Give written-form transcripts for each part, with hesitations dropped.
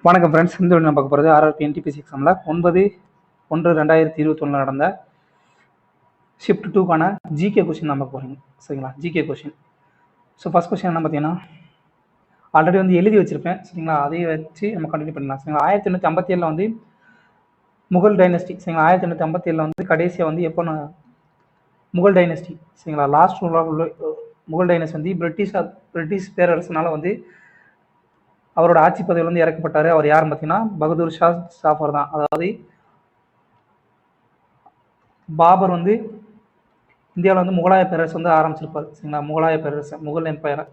வணக்கம் ஃப்ரெண்ட்ஸ். இந்த வீடியோ பார்க்க போகிறது ஆர்ஆர்பி என்டிபிசி எக்ஸாமில் 9/1/2021 நடந்த ஷிஃப்ட் 2க்கான ஜிகே கொஸ்டின் நம்ம போகிறீங்க. சரிங்களா? GK question. So first question என்ன பார்த்தீங்கன்னா, ஆல்ரெடி வந்து எழுதி வச்சுருப்பேன். சரிங்களா? அதையே வச்சு நம்ம கண்டினியூ பண்ணலாம். சரிங்களா? 1857 வந்து முகல் டைனஸ்டி. சரிங்களா? 1857 வந்து கடைசியாக வந்து எப்போ முகல் டைனஸ்டி. சரிங்களா? லாஸ்ட் முகல் டைனஸ்டி வந்து பிரிட்டிஷ் பேரரசுனால வந்து அவரோட ஆட்சி பதவியில் வந்து இறக்கப்பட்டார். அவர் யாருன்னு பார்த்தீங்கன்னா பகதூர் ஷா ஜாஃபர் தான். அதாவது பாபர் வந்து இந்தியாவில் வந்து முகலாய பேரரசு வந்து ஆரம்பிச்சிருப்பார். சரிங்களா? முகலாய பேரரசு, முகல் எம்பையரை.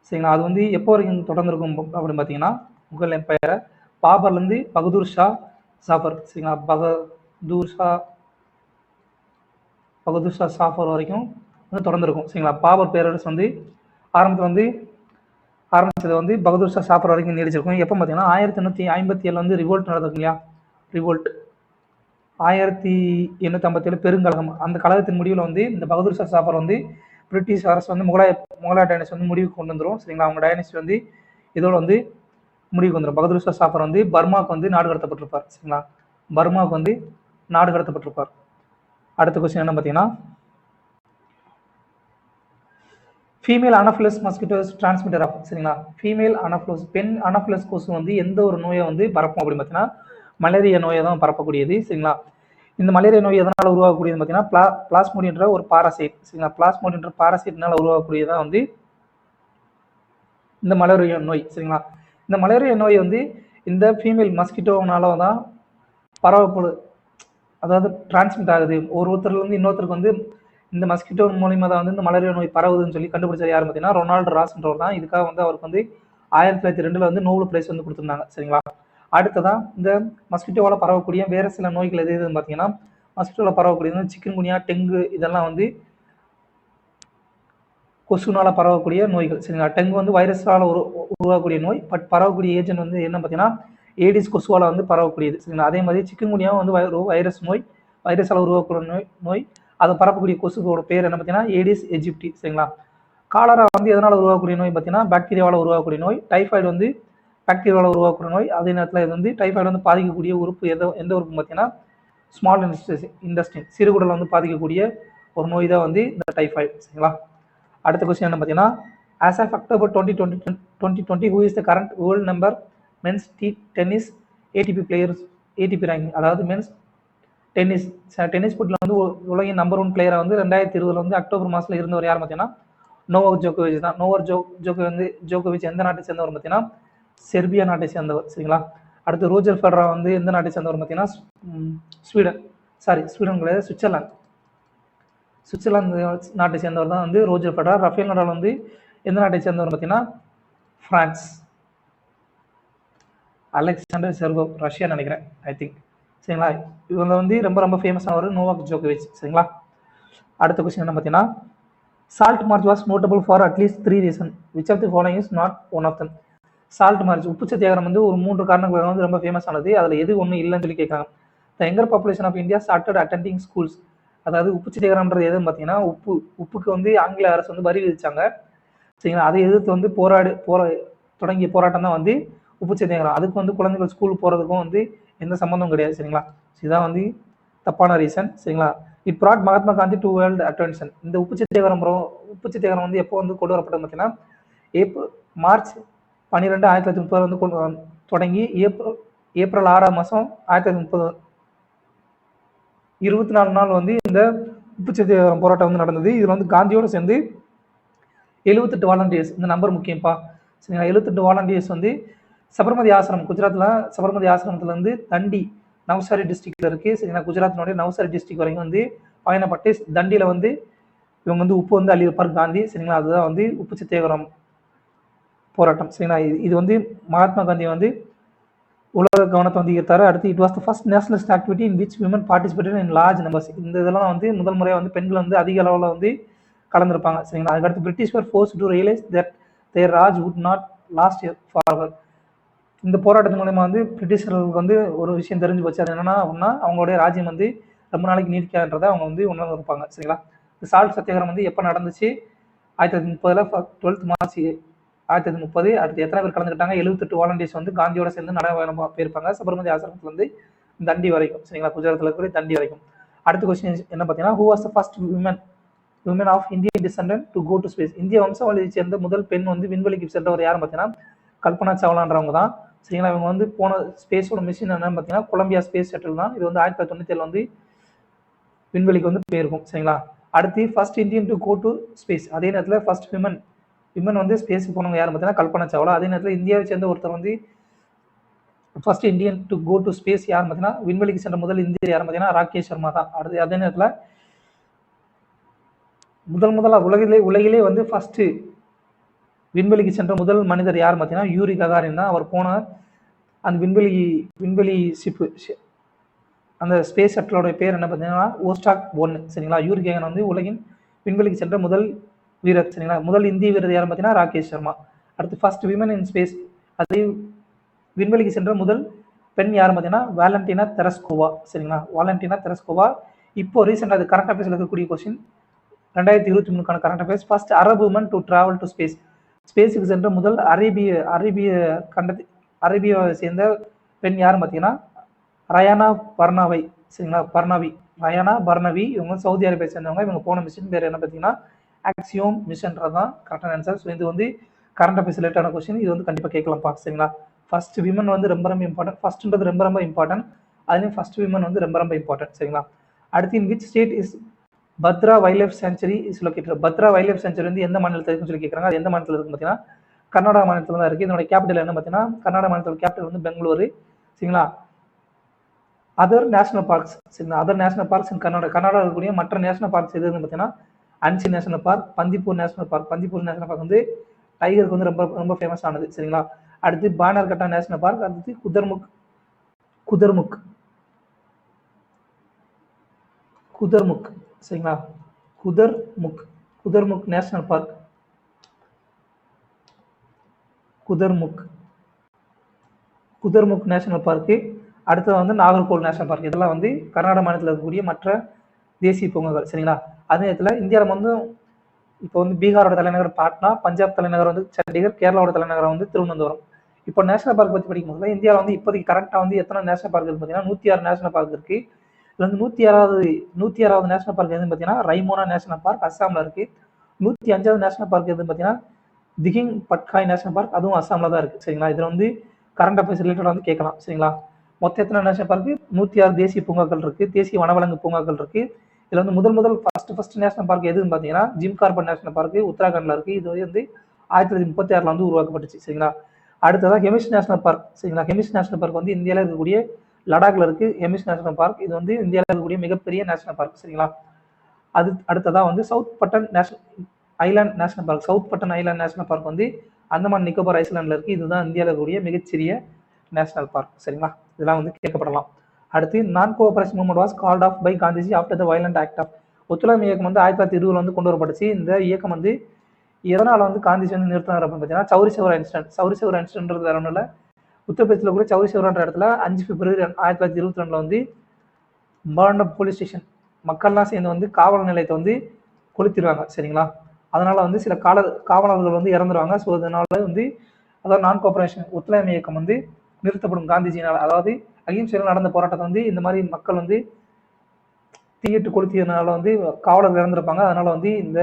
சரிங்களா? அது வந்து எப்போ வரைக்கும் தொடர்ந்துருக்கும் அப்படின்னு பார்த்தீங்கன்னா, முகல் எம்பையரை பாபர்லேருந்து பகதூர் ஷா ஜாஃபர். சரிங்களா? பகதூர் ஷா ஜாஃபர் வரைக்கும் வந்து தொடர்ந்துருக்கும். சரிங்களா? பாபர் பேரரசு வந்து ஆரம்பிச்சது வந்து பகதூர் ஷா ஜாஃபர் வரைக்கும் நீடிச்சிருக்கும். எப்போ பார்த்தீங்கன்னா 1857 வந்து ரிவோல்ட் நடந்தது இல்லையா? ரிவோல்ட் 1857 பெருங்கழகம். அந்த கழகத்தின் முடிவில் வந்து இந்த பகதூர் ஷா ஜாஃபர் வந்து பிரிட்டிஷ் அரசு வந்து முகலாய டைனஸ்டி வந்து முடிவுக்கு கொண்டு வந்துடும். சரிங்களா? அவங்க டைனஸ்டி வந்து இதோட வந்து முடிவுக்கு வந்துடும். பகதூர் ஷா ஜாஃபர் வந்து பர்மாவுக்கு வந்து நாடு கடத்தப்பட்டிருப்பார். சரிங்களா? பர்மாவுக்கு வந்து நாடு கடத்தப்பட்டிருப்பார். அடுத்த கொஸ்டின் என்ன பார்த்தீங்கன்னா, female Anopheles mosquitoes transmitter of. சரிங்களா? ஃபீமேல் அனஃபிலஸ், பெண் அனஃபிலஸ் கொசு வந்து எந்த ஒரு நோயை வந்து பரப்பும் அப்படின்னு பார்த்தீங்கன்னா மலேரியா நோயை தான் பரப்பக்கூடியது. சரிங்களா? இந்த மலேரியா நோய் எதனால் உருவாகக்கூடியது பார்த்தீங்கன்னா பிளாஸ்மோடியன்ற ஒரு பாராசைட். சரிங்களா? பிளாஸ்மோடியன்ற பாராசைட்னால உருவாகக்கூடியதான் வந்து இந்த மலேரியா நோய். சரிங்களா? இந்த மலேரியா நோய் வந்து இந்த ஃபீமேல் மஸ்கிட்டோனால தான் பரவப்படு, அதாவது டிரான்ஸ்மிட் ஆகுது. ஒருத்தர்லேருந்து இன்னொருத்தருக்கு வந்து இந்த மஸ்கிட்டோ மூலியமாக தான் வந்து இந்த மலேரியா நோய் பரவுதுன்னு சொல்லி கண்டுபிடிச்சது யார் பார்த்தீங்கன்னா ரொனால்டு ராஸ்ன்றவர் தான். இதுக்காக வந்து அவருக்கு வந்து 1902 வந்து நோபல் பிரைஸ் வந்து கொடுத்துருந்தாங்க. சரிங்களா? அடுத்ததான் இந்த மஸ்கிட்டோவால் பரவக்கூடிய வேறு சில நோய்கள் எது எதுன்னு பார்த்தீங்கன்னா, மஸ்கிட்டோவில் பரவக்கூடியது சிக்கன்குனியா, டெங்கு, இதெல்லாம் வந்து கொசுனால் பரவக்கூடிய நோய்கள். சரிங்களா? டெங்கு வந்து வைரஸால் உருவாகக்கூடிய நோய். பட் பரவக்கூடிய ஏஜென்ட் வந்து என்ன பார்த்தீங்கன்னா ஏடிஸ் கொசுவால் வந்து பரவக்கூடியது. சரிங்களா? அதே மாதிரி சிக்கன்குனியாவும் வந்து வைரஸ் நோய், வைரஸால் உருவாக்கக்கூடிய நோய். அதை பரப்பக்கூடிய கொசுவோட பேர் என்ன பார்த்தீங்கன்னா ஏடிஸ் எஜிப்டி. சரிங்களா? காலரா வந்து எதனால் உருவாக்கக்கூடிய நோய் பார்த்தீங்கன்னா பாக்டீரியாவால் உருவாக்கக்கூடிய நோய். டைஃபாய்டு வந்து பாக்டீரியாவால் உருவாக்கக்கூடிய நோய். அதே நேரத்தில் இது வந்து டைஃபாய்டு வந்து பாதிக்கக்கூடிய உறுப்பு எந்த உறுப்பு பார்த்தீங்கன்னா ஸ்மால் இன்டெஸ்டைன், சிறுகுடல் வந்து பாதிக்கக்கூடிய ஒரு நோய் தான் வந்து இந்த டைஃபாய்டு. சரிங்களா? அடுத்த கொஸ்டின் என்ன பார்த்தீங்கன்னா, as of October 2020 who is the current world number men's tennis ATP players ATP ranking. அதாவது மென்ஸ் டென்னிஸ் போட்டியில் வந்து உலகின் நம்பர் 1 பிளேயரை வந்து 2020 வந்து அக்டோபர் மாதத்தில் இருந்தவர் யார் பார்த்தீங்கன்னா நோவாக் ஜோகோவிச் தான். ஜோகோவிச் எந்த நாட்டை சேர்ந்தவர் பார்த்தீங்கன்னா செர்பியா நாட்டை சேர்ந்தவர். சரிங்களா? அடுத்து ரோஜர் ஃபெடரா வந்து எந்த நாட்டை சேர்ந்தவர் பார்த்தீங்கன்னா ஸ்வீடன் கிடையாது, சுவிட்சர்லாந்து நாட்டை சேர்ந்தவர் தான் வந்து ரோஜர் ஃபெடரா. ரஃபேல் நடால் வந்து எந்த நாட்டை சேர்ந்தவர் பார்த்தீங்கன்னா பிரான்ஸ். அலெக்சாண்டர் செர்கோவ் ரஷ்யா நினைக்கிறேன், ஐ திங்க். சரிங்களா? இவங்க வந்து ரொம்ப ஃபேமஸானவர் நோவாக் ஜோகோவிச். சரிங்களா? அடுத்த கொஸ்டின் என்ன பார்த்தீங்கன்னா, Salt March was notable for at least 3 reason which of the following is not one of them. Salt March, உப்பு சத்தியாகிரகம் வந்து ஒரு 3 காரணங்கள் வந்து ரொம்ப ஃபேமஸ் ஆனது. அதில் எது ஒன்றும் இல்லைன்னு சொல்லி கேட்குறாங்க. The younger population of India started attending schools. அதாவது உப்பு சத்தியாகிரகம்ன்றது எதுன்னு பார்த்தீங்கன்னா உப்புக்கு வந்து ஆங்கில அரசு வந்து வரி விதிச்சாங்க. சரிங்களா? அதை எதிர்த்து வந்து தொடங்கிய போராட்டம் தான் வந்து உப்பு சத்தியாகிரகம். அதுக்கு வந்து குழந்தைகள் ஸ்கூல் போகிறதுக்கும் வந்து எந்த சம்மந்தம் கிடையாது. சரிங்களா? இதுதான் வந்து தப்பான ரீசன். சரிங்களா? It brought Mahatma Gandhi to world attention. இந்த உப்பு சத்தியாகிரகம் வந்து எப்போ வந்து கொண்டு வரப்பட்டது பார்த்தீங்கன்னா மார்ச் 12, 1930 வந்து தொடங்கி ஏப்ரல் 6ஆம் மாதம் 1930 24 நாள் வந்து இந்த உப்பு சத்தியாகிரகம் போராட்டம் வந்து நடந்தது. இதில் வந்து காந்தியோடு சேர்ந்து 78 வாலண்டியர்ஸ், இந்த நம்பர் முக்கியம்ப்பா. சரிங்களா? 78 வாலண்டியர்ஸ் வந்து சபர்மதி ஆசிரமம், குஜராத்தில் சபர்மதி ஆசிரமத்தில் வந்து தண்டி நவ்சாரி டிஸ்ட்ரிக்டில் இருக்குது. சரிங்களா? குஜராத்தினுடைய நவ்சாரி டிஸ்ட்ரிக்ட் வரைக்கும் வந்து பயணப்பட்டு தண்டியில் வந்து இவங்க வந்து உப்பு வந்து அள்ளியிருப்பார் காந்தி. சரிங்களா? அதுதான் வந்து உப்பு சத்தியாகிரகம் போராட்டம். சரிங்களா? இது வந்து மகாத்மா காந்தி வந்து உலக கவனத்தை வந்து ஈர்த்தாரு. அடுத்து it was the first nationalist activity in which women participated in large numbers. இந்த இதெல்லாம் வந்து முதல் முறையாக வந்து பெண்கள் வந்து அதிக அளவில் வந்து கலந்துருப்பாங்க. சரிங்களா? அதுக்கடுத்து British were forced to realise that their Raj would not last forever. இந்த போராட்டத்தின் மூலமா வந்து பிரிட்டிஷர்களுக்கு வந்து ஒரு விஷயம் தெரிஞ்சு போச்சு. அது என்னன்னா அவங்களுடைய ராஜ்யம் வந்து ரொம்ப நாளைக்கு நீடிக்காதுன்றதை அவங்க வந்து உணர்ந்து இருப்பாங்க. சரிங்களா? இந்த சால்ட் சத்தியாகிரகம் வந்து எப்போ நடந்துச்சு? 1930 12 மார்ச் 1930. அடுத்து எத்தனை பேர் கலந்துக்கிட்டாங்க? 78 வாலண்டியர்ஸ் வந்து காந்தியோட சேர்ந்து நடைபயணம் போயிருப்பாங்க சபர்மதி ஆசிரமத்துல இருந்து தண்டி வரைக்கும். சரிங்களா? குஜராத்தில் இருக்கக்கூடிய தண்டி வரைக்கும். அடுத்த கொஸ்டின் என்ன பார்த்தீங்கன்னா, who was the first women of Indian descendant to go to space? இந்திய வம்சாவளியை சேர்ந்த முதல் பெண் வந்து விண்வெளிக்கு சென்றவர் யாரும் பார்த்தீங்கன்னா கல்பனா சாவ்லான்றவங்க தான். சரிங்களா? இவங்க வந்து போன ஸ்பேஸோட மிஷின் என்னன்னு பார்த்தீங்கன்னா கொலம்பியா ஸ்பேஸ் ஷட்டில் தான். இது வந்து 1997 வந்து விண்வெளிக்கு வந்து போயிருக்கும். சரிங்களா? அடுத்து first Indian to go to space. அதே நேரத்தில் ஃபர்ஸ்ட் விமன் வந்து ஸ்பேஸுக்கு போனவங்க யாரும் பார்த்தீங்கன்னா கல்பனா சாவ்லா. அதே நேரத்தில் இந்தியாவை சேர்ந்த ஒருத்தர் வந்து first Indian to go to space யாரும் பார்த்தீங்கன்னா விண்வெளிக்கு சென்ற முதல் இந்தியர் யாரும் பார்த்தீங்கன்னா ராகேஷ் சர்மா தான். அடுத்து அதே நேரத்தில் முதலாக உலகிலே வந்து ஃபர்ஸ்ட் விண்வெளிக்கு சென்ற முதல் மனிதர் யார் பார்த்தீங்கன்னா யூரி ககாரின் தான். அவர் போன அந்த விண்வெளி ஷிப்பு அந்த ஸ்பேஸ் ஷட்டிலோட பேர் என்ன பார்த்தீங்கன்னா ஓஸ்டாக் 1. சரிங்களா? யூரி ககான் வந்து உலகின் விண்வெளிக்கு சென்ற முதல் வீரர். சரிங்களா? முதல் இந்திய வீரர் யாரும் பார்த்தீங்கன்னா ராகேஷ் சர்மா. அடுத்து ஃபர்ஸ்ட் விமன் இன் ஸ்பேஸ், அதே விண்வெளிக்கு சென்ற முதல் பெண் யாரும் பார்த்தீங்கன்னா வாலண்டினா தெரஸ்கோவா. சரிங்களா? Valentina Tereshkova. இப்போ ரீசெண்டாக அது கரண்ட் அஃபேர்ஸில் இருக்கக்கூடிய கொஸ்டின் 2023க்கான current affairs. First Arab woman to travel to space. ஸ்பேஸுக்கு சென்ற முதல் அரேபியாவை சேர்ந்த பெண் யாரும் பார்த்தீங்கன்னா ரயானா பர்னாவை. சரிங்களா? ரயானா பர்னவி. இவங்க சவுதி அரேபியா சேர்ந்தவங்க. இவங்க போன மிஷின் பேர் என்ன பார்த்தீங்கன்னா ஆக்சியோம் மிஷன்றது தான் கரெக்டான ஆன்சர். ஸோ இது வந்து கரண்ட் அஃபேர்ஸ் ரிலேட்டான கொஸ்டின். இது வந்து கண்டிப்பாக கேட்கலாம்ப்பா. சரிங்களா? ஃபர்ஸ்ட் விமன் வந்து ரொம்ப இம்பார்ட்டன்ட். ஃபர்ஸ்ட்ன்றது ரொம்ப இம்பார்ட்டன்ட். அதுலேயும் ஃபர்ஸ்ட் விமன் வந்து ரொம்ப இம்பார்ட்டன்ட். சரிங்களா? அடுத்து in which state is Bhadra wild life sanctuary is located? Bhadra wild life sanctuary வந்து எந்த மாநிலத்தில் இருக்குன்னு சொல்லி கேட்குறாங்க. அது எந்த மாநிலத்தில் இருக்குன்னு பார்த்தீங்கன்னா கர்நாடகா மாநிலத்தில் தான் இருக்குது. இதோட கேபிட்டல் என்ன பார்த்தீங்கன்னா கர்நாடகா மாநிலத்தோட கேபிட்டல் வந்து பெங்களூரு. சரிங்களா? Other national parks. சரிங்களா? Other national parks in Karnataka இருக்கக்கூடிய மற்ற நேஷனல் பார்க்ஸ் எதுன்னு பார்த்தீங்கன்னா Anshi national park, Bandipur national park. Bandipur national park வந்து டைகருக்கு வந்து ரொம்ப ஃபேமஸ் ஆனது. சரிங்களா? அடுத்து பானர்கட்டா நேஷனல் பார்க். அடுத்து குதர்முக். சரிங்களா? Kudremukh national park. Kudremukh national park. அடுத்தது வந்து நாகர்கோவில் நேஷனல் பார்க். இதெல்லாம் வந்து கர்நாடக மாநிலத்தில் இருக்கக்கூடிய மற்ற தேசிய பூங்காக்கள். சரிங்களா? அதே நேரத்தில் இந்தியாவில் வந்து இப்போ வந்து பீகாரோட தலைநகர் பாட்னா, பஞ்சாப் தலைநகர் வந்து சண்டிகர், கேரளாவோட தலைநகரம் வந்து திருவனந்தபுரம். இப்போ நேஷனல் பார்க் பற்றி படிக்கும்போது இந்தியாவில் வந்து இப்போதைக்கு கரெக்டாக வந்து எத்தனை நேஷனல் பார்க் இருக்குன்னு பார்த்தீங்கன்னா 106 நேஷனல் பார்க் இருக்கு. இதுல வந்து 106வது நேஷனல் பார்க் எதுன்னு பார்த்தீங்கன்னா ரைமோனா நேஷனல் பார்க் அஸ்ஸாமில் இருக்கு. 105வது நேஷனல் பார்க் எதுன்னு பார்த்தீங்கன்னா திகிங் பட்காய் நேஷனல் பார்க், அதுவும் அஸ்ஸாமில் தான் இருக்கு. சரிங்களா? இதில் வந்து கரண்ட் அஃபேர்ஸ் ரிலேட்டடாக வந்து கேட்கலாம். சரிங்களா? மொத்தம் எத்தனை நேஷனல் பார்க்கு? 106 தேசிய பூங்காக்கள் இருக்கு, தேசிய வனவிலங்கு பூங்காக்கள் இருக்கு. இதுல வந்து முதல் ஃபர்ஸ்ட் நேஷனல் பார்க் எதுன்னு பார்த்தீங்கன்னா ஜிம் கார்பெட் நேஷனல் பார்க் உத்தராகண்ட்ல இருக்கு. இது வந்து 1936 வந்து உருவாக்கப்பட்டுச்சு. சரிங்களா? அடுத்ததாக ஹெமிஸ் நேஷனல் பார்க். சரிங்களா? ஹெமிஸ் நேஷனல் பார்க் வந்து இந்தியாவில் இருக்கக்கூடிய லடாக்ல இருக்கு. ஹெமிஸ் நேஷனல் பார்க் இது வந்து இந்தியாவில் இருக்கக்கூடிய மிகப்பெரிய நேஷனல் பார்க். சரிங்களா? அடுத்ததாக வந்து south button island national park. South button island national park வந்து அந்தமான் நிக்கோபார் ஐஸ்லாண்டில் இருக்கு. இதுதான் இந்தியாவில் இருக்கக்கூடிய மிகச்சிறிய நேஷனல் பார்க். சரிங்களா? இதெல்லாம் வந்து கேட்கப்படலாம். அடுத்து non cooperation movement was called off by Gandhiji after the violent act of. ஒத்துழைமை இயக்கம் வந்து 1920 வந்து கொண்டு வரப்பட்டுச்சு. இந்த இயக்கம் வந்து எதனால் வந்து காந்திஜி வந்து நிறுத்தினார் அப்படின்னு பார்த்தீங்கன்னா சௌரி சௌரா இன்சிடென்ட்ன்றது வேற ஒன்றும் இல்லை. உத்தரப்பிரதேசில் கூட சௌரி சௌரான்ற இடத்துல 5 பிப்ரவரி 1922 வந்து மாண்டப் போலீஸ் ஸ்டேஷன் மக்கள்லாம் சேர்ந்து வந்து காவல் நிலையத்தை வந்து கொளுத்திடுவாங்க. சரிங்களா? அதனால வந்து சில காவலர்கள் வந்து இறந்துருவாங்க. ஸோ அதனால வந்து அதாவது நான் கோஆபரேஷன் ஒத்துழைமை இயக்கம் வந்து நிறுத்தப்படும் காந்திஜினால். அதாவது அகிம்சையில் நடந்த போராட்டத்தை வந்து இந்த மாதிரி மக்கள் வந்து தீயிட்டு கொளுத்தியதுனால வந்து காவலர்கள் இறந்திருப்பாங்க. அதனால வந்து இந்த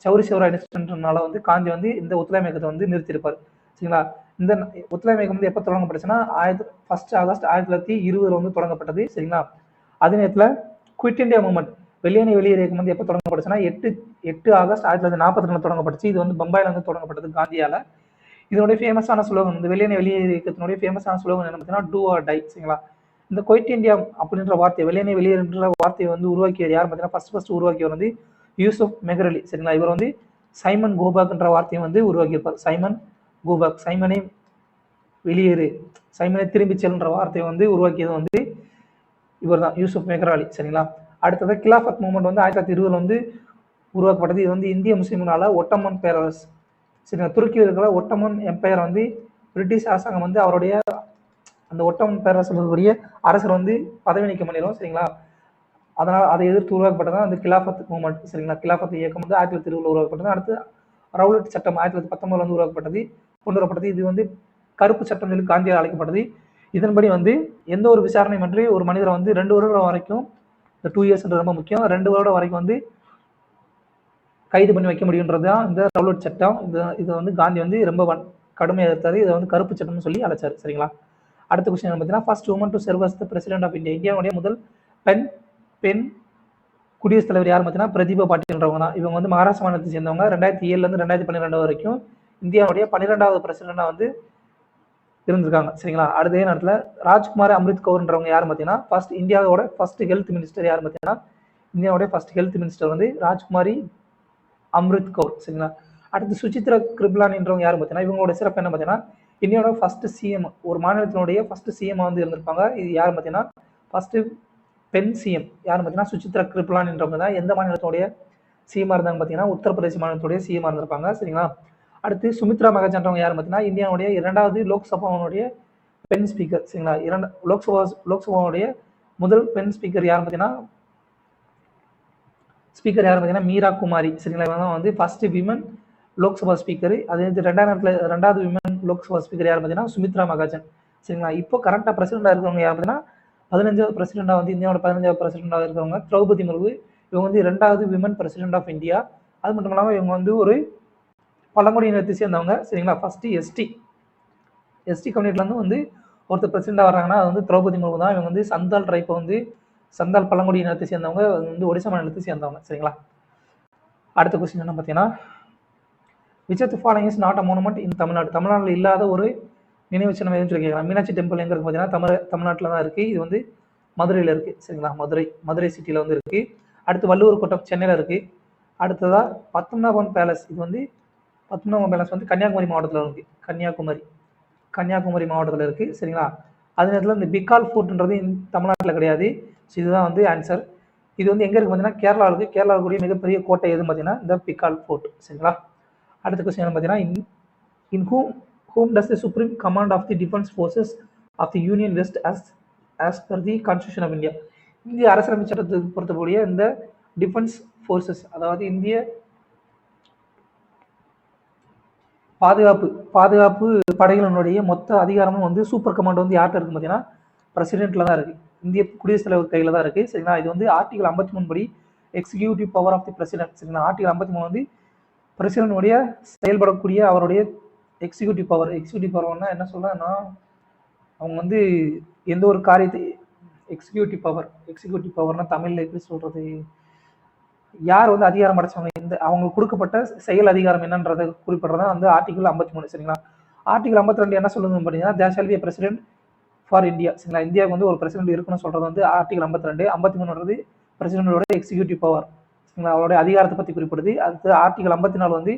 சௌரி சௌரா இன்சிடென்ட்னால வந்து காந்தி வந்து இந்த ஒத்துழைமை இயக்கத்தை வந்து நிறுத்தியிருப்பார். சரிங்களா? இந்த ஒத்துழைமை இயக்கம் வந்து எப்போ தொடங்கப்பட்டுச்சுன்னா 1 ஆகஸ்ட் 1920 வந்து தொடங்கப்பட்டது. சரிங்களா? அதே நேரத்தில் குவிட் இந்தியா மூவ்மெண்ட் வெளியேறு இயக்கம் வந்து எப்போ தொடங்கப்பட்டுச்சுன்னா 8 ஆகஸ்ட் 1942 தொடங்கப்பட்டுச்சு. இது வந்து பம்பாயில் வந்து தொடங்கப்பட்டது காந்தியால. இதனுடைய ஃபேமஸான ஸ்லோகன் இந்த வெளியேறு இயக்கத்தினுடைய ஃபேமஸான ஸ்லோகன் என்ன பார்த்தீங்கன்னா டூ ஆர் டை. சரிங்களா? இந்த குவைட் இந்தியா அப்படின்ற வார்த்தை வெளியேறுன்ற வார்த்தையை வந்து உருவாக்கியது யார் பார்த்தீங்கன்னா ஃபர்ஸ்ட் உருவாக்கியவர் வந்து யூசுப் மெஹ்ரலி. சரிங்களா? இவர் வந்து சைமன் கோபாக்ன்ற வார்த்தையை வந்து உருவாக்கியிருப்பார். சைமன் கோபாக் சைமனை வெளியேறு சைமனை திரும்பி செல்ன்ற வார்த்தையை வந்து உருவாக்கியது வந்து இவர் தான் யூசுப் மெஹ்ரலி. சரிங்களா? அடுத்தது கிலாஃபத் மூவ்மெண்ட் வந்து 1920 வந்து உருவாக்கப்பட்டது. இது வந்து இந்திய முஸ்லீம்களால ஒட்டமன் பேரரசு. சரிங்களா? துருக்கியில் இருக்கிற ஒட்டமன் எம்பையர் வந்து பிரிட்டிஷ் அரசாங்கம் வந்து அவருடைய அந்த ஒட்டமன் பேரரசில் இருக்கக்கூடிய அரசர் வந்து பதவி நீக்கம் பண்ணிடும். சரிங்களா? அதனால் அதை எதிர்த்து உருவாக்கப்பட்டதான் அந்த கிலாஃபத் மூவ்மெண்ட். சரிங்களா? கிலாஃபத் இயக்கம் வந்து 1920 உருவாக்கப்பட்டது. அடுத்து ரவுலட் சட்டம் 1919 வந்து உருவாக்கப்பட்டது, கொண்டு வரப்பட்டது. இது வந்து கருப்பு சட்டம் சொல்லி காந்தியால் அழைக்கப்பட்டது. இதன்படி வந்து எந்த ஒரு விசாரணையுமின்றி ஒரு மனிதரை வந்து 2 வருடம் வரைக்கும், இந்த 2 இயர்ஸ்ன்றது ரொம்ப முக்கியம், 2 வருடம் வரைக்கும் வந்து கைது பண்ணி வைக்க முடியுன்றது தான் இந்த ரவுலட் சட்டம். இதை வந்து காந்தி வந்து ரொம்ப கடுமையாக எதிர்த்தாரு. இதை வந்து கருப்பு சட்டம்னு சொல்லி அழைச்சாரு. சரிங்களா? அடுத்த கொஸ்டின் பார்த்தீங்கன்னா, first woman to serve as the president of India. இந்தியாவுடைய முதல் பெண் குடியரசுத் தலைவர் யார் பார்த்தீங்கன்னா பிரதிபா பாட்டீல்ன்றவங்க தான். இவங்க வந்து மகாராஷ்டிரா மாநிலத்தை சேர்ந்தவங்க. 2007 2012 வரைக்கும் இந்தியாவுடைய 12வது பிரசிடென்டா வந்து இருந்திருக்காங்க. சரிங்களா? அதே நேரத்தில் ராஜ்குமார் அம்ரித் கௌர்ன்றவங்க யார் பார்த்தீங்கன்னா இந்தியாவோட ஃபர்ஸ்ட் ஹெல்த் மினிஸ்டர் யார் பார்த்தீங்கன்னா இந்தியாவுடைய ஃபர்ஸ்ட் ஹெல்த் மினிஸ்டர் வந்து ராஜ்குமாரி அம்ரித் கௌர். சரிங்களா? அடுத்து சுசித்ரா கிருப்லானின்றவங்க யார் பார்த்தீங்கன்னா இவங்களோட சிறப்பு என்ன பார்த்தீங்கன்னா இந்தியாவோட ஃபர்ஸ்ட் சிஎம், ஒரு மாநிலத்தினுடைய ஃபர்ஸ்ட் சிஎம் வந்து இருந்திருப்பாங்க. இது யார் பார்த்தீங்கன்னா ஃபர்ஸ்ட் பெண் சிஎம் யார் பார்த்தீங்கன்னா சுசித்ரா கிருப்லானின்றவங்க தான். எந்த மாநிலத்துடைய சிஎம்மா இருந்தாங்க பார்த்தீங்கன்னா உத்தரப்பிரதேச மாநிலத்துடைய சிஎம்மா இருந்திருப்பாங்க. சரிங்களா? அடுத்து சுமித்ரா மகாஜன்றவங்க யார் பார்த்தீங்கன்னா இந்தியாவுடைய 2வது லோக்சபாவுடைய பெண் ஸ்பீக்கர். சரிங்களா? லோக்சபாவுடைய முதல் பெண் ஸ்பீக்கர் யார் பார்த்தீங்கன்னா மீரா குமாரி. சரிங்களா? இவங்க தான் வந்து ஃபர்ஸ்ட் விமன் லோக்சபா ஸ்பீக்கர். அதே 2வது விமன் லோக்சபா ஸ்பீக்கர் யார் பார்த்தீங்கன்னா சுமித்ரா மகாஜன். சரிங்களா? இப்போ கரண்டாக பிரசிடென்டாக இருக்கிறவங்க யார் பார்த்தீங்கன்னா 15வது பிரசிடென்டாக வந்து இந்தியாவோட 15வது பிரசிடென்டாக இருக்கிறவங்க திரௌபதி முர்மு. இவங்க வந்து 2வது விமன் பிரசிடென்ட் ஆஃப் இந்தியா. அது மட்டும் இல்லாமல் இவங்க வந்து ஒரு பழங்குடியினத்தை சேர்ந்தவங்க. சரிங்களா? ஃபர்ஸ்ட் எஸ்டி கம்யூனிட்டிலேருந்து வந்து ஒருத்தர் பிரசிடென்டாக வர்றாங்கன்னா அது வந்து திரௌபதி முர்மு தான். இவங்க வந்து சந்தால் ட்ரைப்பை வந்து சந்தால் பழங்குடியினத்தை சேர்ந்தவங்க, வந்து ஒடிசா மாநிலத்தை சேர்ந்தவங்க. சரிங்களா? அடுத்த கொஸ்டின் என்ன பார்த்தீங்கன்னா which of the following is not a monument in Tamil Nadu. தமிழ்நாட்டில் இல்லாத ஒரு நினைவு சின்னம் எதுன்னு சொல்லி கேட்கலாம். மீனாட்சி டெம்பிள் எங்கே இருக்குது பார்த்தீங்கன்னா தமிழ்நாட்டில் தான் இருக்குது. இது வந்து மதுரையில் இருக்குது. சரிங்களா? மதுரை சிட்டியில் வந்து இருக்குது. அடுத்து வள்ளுவர் கோட்டம் சென்னையில் இருக்குது. அடுத்ததாக பத்மநாபன் பேலஸ். இது வந்து பத்மநாபன் பேலஸ் வந்து கன்னியாகுமரி மாவட்டத்தில் இருக்குது. கன்னியாகுமரி மாவட்டத்தில் இருக்குது. சரிங்களா? அதே நேரத்தில் இந்த பிக்கால் ஃபோர்ட்ன்றது தமிழ்நாட்டில் கிடையாது. ஸோ இதுதான் வந்து ஆன்சர். இது வந்து எங்கே இருக்குது பார்த்தீங்கன்னா கேரளாவில் இருக்குது. கேரளாவுடைய மிகப்பெரிய கோட்டை எதுன்னு பார்த்தீங்கன்னா இந்த பிக்கால் ஃபோர்ட். சரிங்களா? அடுத்த கொஸ்டின் பார்த்தீங்கன்னா இன் whom does the supreme command of the defense forces of the union vest as per the constitution of India. இந்திய அரசியலமைப்பு சட்டத்துக்கு பொறுத்தக்கூடிய இந்த டிஃபென்ஸ் ஃபோர்ஸஸ், அதாவது இந்திய பாதுகாப்பு படைகளினுடைய மொத்த அதிகாரமும் வந்து சூப்பர் கமாண்ட் வந்து யார்கிட்ட இருக்கு பார்த்தீங்கன்னா பிரசிடென்ட்ல தான் இருக்கு. இந்திய குடியரசுத் தலைவர் கையில் தான் இருக்கு. சரிங்களா? இது வந்து ஆர்டிகல் 53 படி executive power of the president. சரிங்களா? ஆர்டிகல் 53 வந்து பிரசிடென்ட் செயல்படக்கூடிய அவருடைய எக்ஸிக்யூட்டிவ் பவர்னா என்ன சொல்றேன்னா அவங்க வந்து எந்த ஒரு காரியத்தை எக்ஸிக்யூட்டிவ் பவர்னா தமிழ்ல எப்படி சொல்றது, யார் வந்து அதிகாரம் அடைச்சவங்க, இந்த அவங்களுக்கு கொடுக்கப்பட்ட செயல் அதிகாரம் என்னன்றதை குறிப்பிடுறதா வந்து ஆர்டிகல் 53. சரிங்களா? ஆர்டிகல் 52 என்ன சொல்லுதுன்னு பார்த்தீங்கன்னா there shall be president for India. சரிங்களா? இந்தியாவுக்கு வந்து ஒரு பிரசிடென்ட் இருக்குன்னு சொல்றது வந்து ஆர்டிகல் 52. 53 பிரசிடென்டோட executive power. சரிங்களா? அவருடைய அதிகாரத்தை பற்றி குறிப்பிடுது. அடுத்து ஆர்டிகல் 54 வந்து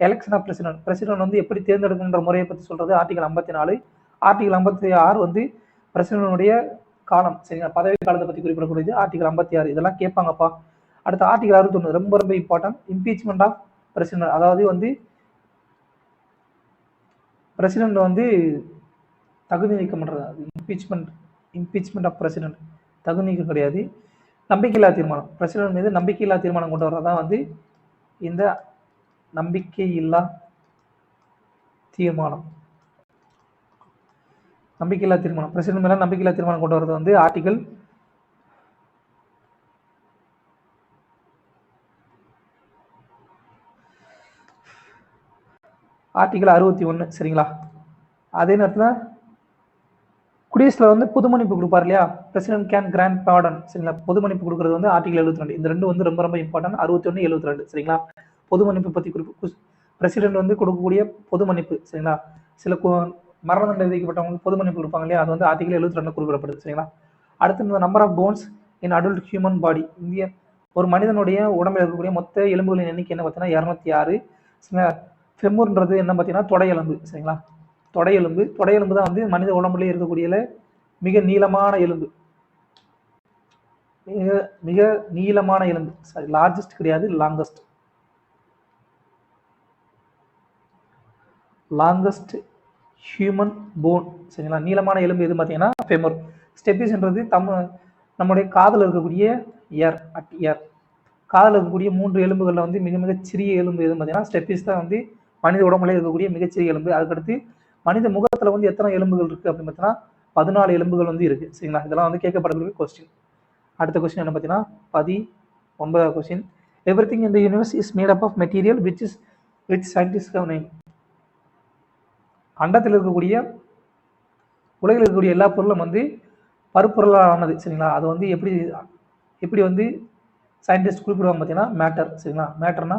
எலெக்ஷன் ஆஃப் பிரசிடென்ட் வந்து எப்படி தேர்ந்தெடுக்கின்ற முறையை பற்றி சொல்றது ஆர்டிகல் 54. ஆர்டிகல் 56 வந்து பிரசிடென்டுடைய காலம். சரிங்களா? பதவி காலத்தை பற்றி குறிப்பிடக்கூடியது ஆர்டிகல் 56. இதெல்லாம் கேட்பாங்கப்பா. அடுத்த ஆர்டிகல் 61 ரொம்ப இம்பார்ட்டன்ட், இம்பீச்மெண்ட் ஆஃப் பிரசிடென்ட். அதாவது வந்து பிரசிடென்ட் வந்து தகுதி நீக்கம் பண்றது. இம்பீச்மெண்ட் ஆஃப் பிரசிடென்ட் தகுதி நீக்கம் கிடையாது, நம்பிக்கையில்லா தீர்மானம். பிரசிடென்ட் மீது நம்பிக்கையில்லா தீர்மானம் கொண்டு வரதான் வந்து இந்த நம்பிக்கையில்லா தீர்மானம். பிரசிடென்ட் மேல நம்பிக்கையில்லா தீர்மானம் கொண்டு வரது வந்து ஆர்டிகல் 61. சரிங்களா? அதே நேரத்தில் குடியரசுல வந்து பொது மன்னிப்பு கொடுப்பார் இல்லையா, பிரசிடென்ட் கேன் கிராண்ட் பார்டன். சரிங்களா? பொது மன்னிப்பு கொடுக்கறது வந்து ஆர்டிகல் 72. இந்த ரெண்டு வந்து ரொம்ப இம்பார்ட்டன்ட். 61 72. சரிங்களா? பொது மன்னிப்பு பற்றி பிரசிடென்ட் வந்து கொடுக்கக்கூடிய பொது மன்னிப்பு. சரிங்களா? சில மரண தண்டனை விதிக்கப்பட்டவங்களுக்கு பொது மன்னிப்பு கொடுப்பாங்க இல்லையா, அது வந்து ஆர்டிகல் 72 குறிப்பிடப்படுது. சரிங்களா? அடுத்து இந்த number of bones in adult human body. ஒரு மனிதனுடைய உடம்பில் இருக்கக்கூடிய மொத்த எலும்புகளின் எண்ணிக்கை என்ன பார்த்தீங்கன்னா 206. சரிங்களா? ஃபெமுர்ன்றது என்ன பார்த்தீங்கன்னா தொடை எலும்பு. சரிங்களா? தொடை எலும்பு தான் வந்து மனித உடம்புலேயே இருக்கக்கூடிய மிக நீளமான எலும்பு. மிக நீளமான எலும்பு. சாரி, லார்ஜஸ்ட் கிடையாது, லாங்கஸ்ட் ஹியூமன் போன். சரிங்களா? நீளமான எலும்பு எது பார்த்தீங்கன்னா ஃபெமுர். ஸ்டெபிஸ்ன்றது நம்முடைய காதில் இருக்கக்கூடிய ஏர். காதில் இருக்கக்கூடிய 3 எலும்புகளில் வந்து மிக மிக சிறிய எலும்பு எதுன்னு பார்த்தீங்கன்னா ஸ்டெப்பிஸ் தான் வந்து மனித உடம்புல இருக்கக்கூடிய மிகச்சிறிய எலும்பு. அதுக்கடுத்து மனித முகத்தில் வந்து எத்தனை எலும்புகள் இருக்குது அப்படின்னு பார்த்தீங்கன்னா 14 எலும்புகள் வந்து இருக்குது. சரிங்களா, இதெல்லாம் வந்து கேட்கப்படக்கூடிய கொஸ்டின். அடுத்த கொஸ்டின் என்ன பார்த்தீங்கன்னா 19வது question. Everything in the universe is made up of material which scientist have name. அண்டத்தில் இருக்கக்கூடிய உலகில் இருக்கக்கூடிய எல்லா பொருளும் வந்து பருப்பொருளால் ஆனது. சரிங்களா, அது வந்து எப்படி வந்து சயின்டிஸ்ட் குறிப்பிடுவாங்க பார்த்தீங்கன்னா மேட்டர். சரிங்களா, மேட்டர்னா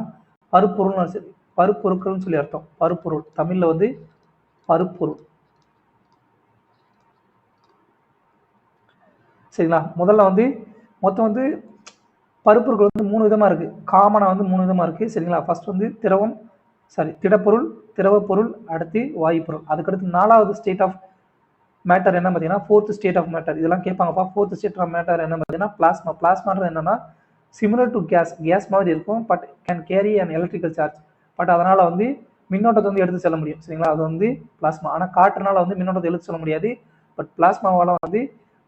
பருப்பொருள், சரி பருப்பொருட்கள்னு சொல்லி அர்த்தம். பருப்பொருள் தமிழில் வந்து பருப்பொருள். சரிங்களா, முதல்ல வந்து மொத்தம் வந்து பருப்பொருட்கள் வந்து 3 விதமாக இருக்குது. காமனாக வந்து 3 விதமாக இருக்குது. சரிங்களா, ஃபர்ஸ்ட் வந்து திடப்பொருள், திரவப்பொருள், அடுத்து வாயுப்பொருள். அதுக்கடுத்து 4வது ஸ்டேட் ஆஃப் மேட்டர் என்ன பார்த்தீங்கன்னா 4th ஸ்டேட் ஆஃப் மேட்டர். இதெல்லாம் கேட்பாங்கப்பா. 4th ஸ்டேட் ஆஃப் மேட்டர் என்ன பார்த்தீங்கன்னா பிளாஸ்மா. பிளாஸ்மான்றது என்னன்னா சிமிலர் டு கேஸ் மாதிரி இருக்கும், but can carry and electrical charge. But அதனால் வந்து மின்னோட்டத்தை வந்து எடுத்து செல்ல முடியும். சரிங்களா, அது வந்து பிளாஸ்மா. ஆனால் காற்றுனால வந்து மின்னோட்டத்தை எடுத்து செல்ல முடியாது. பட் பிளாஸ்மாவால் வந்து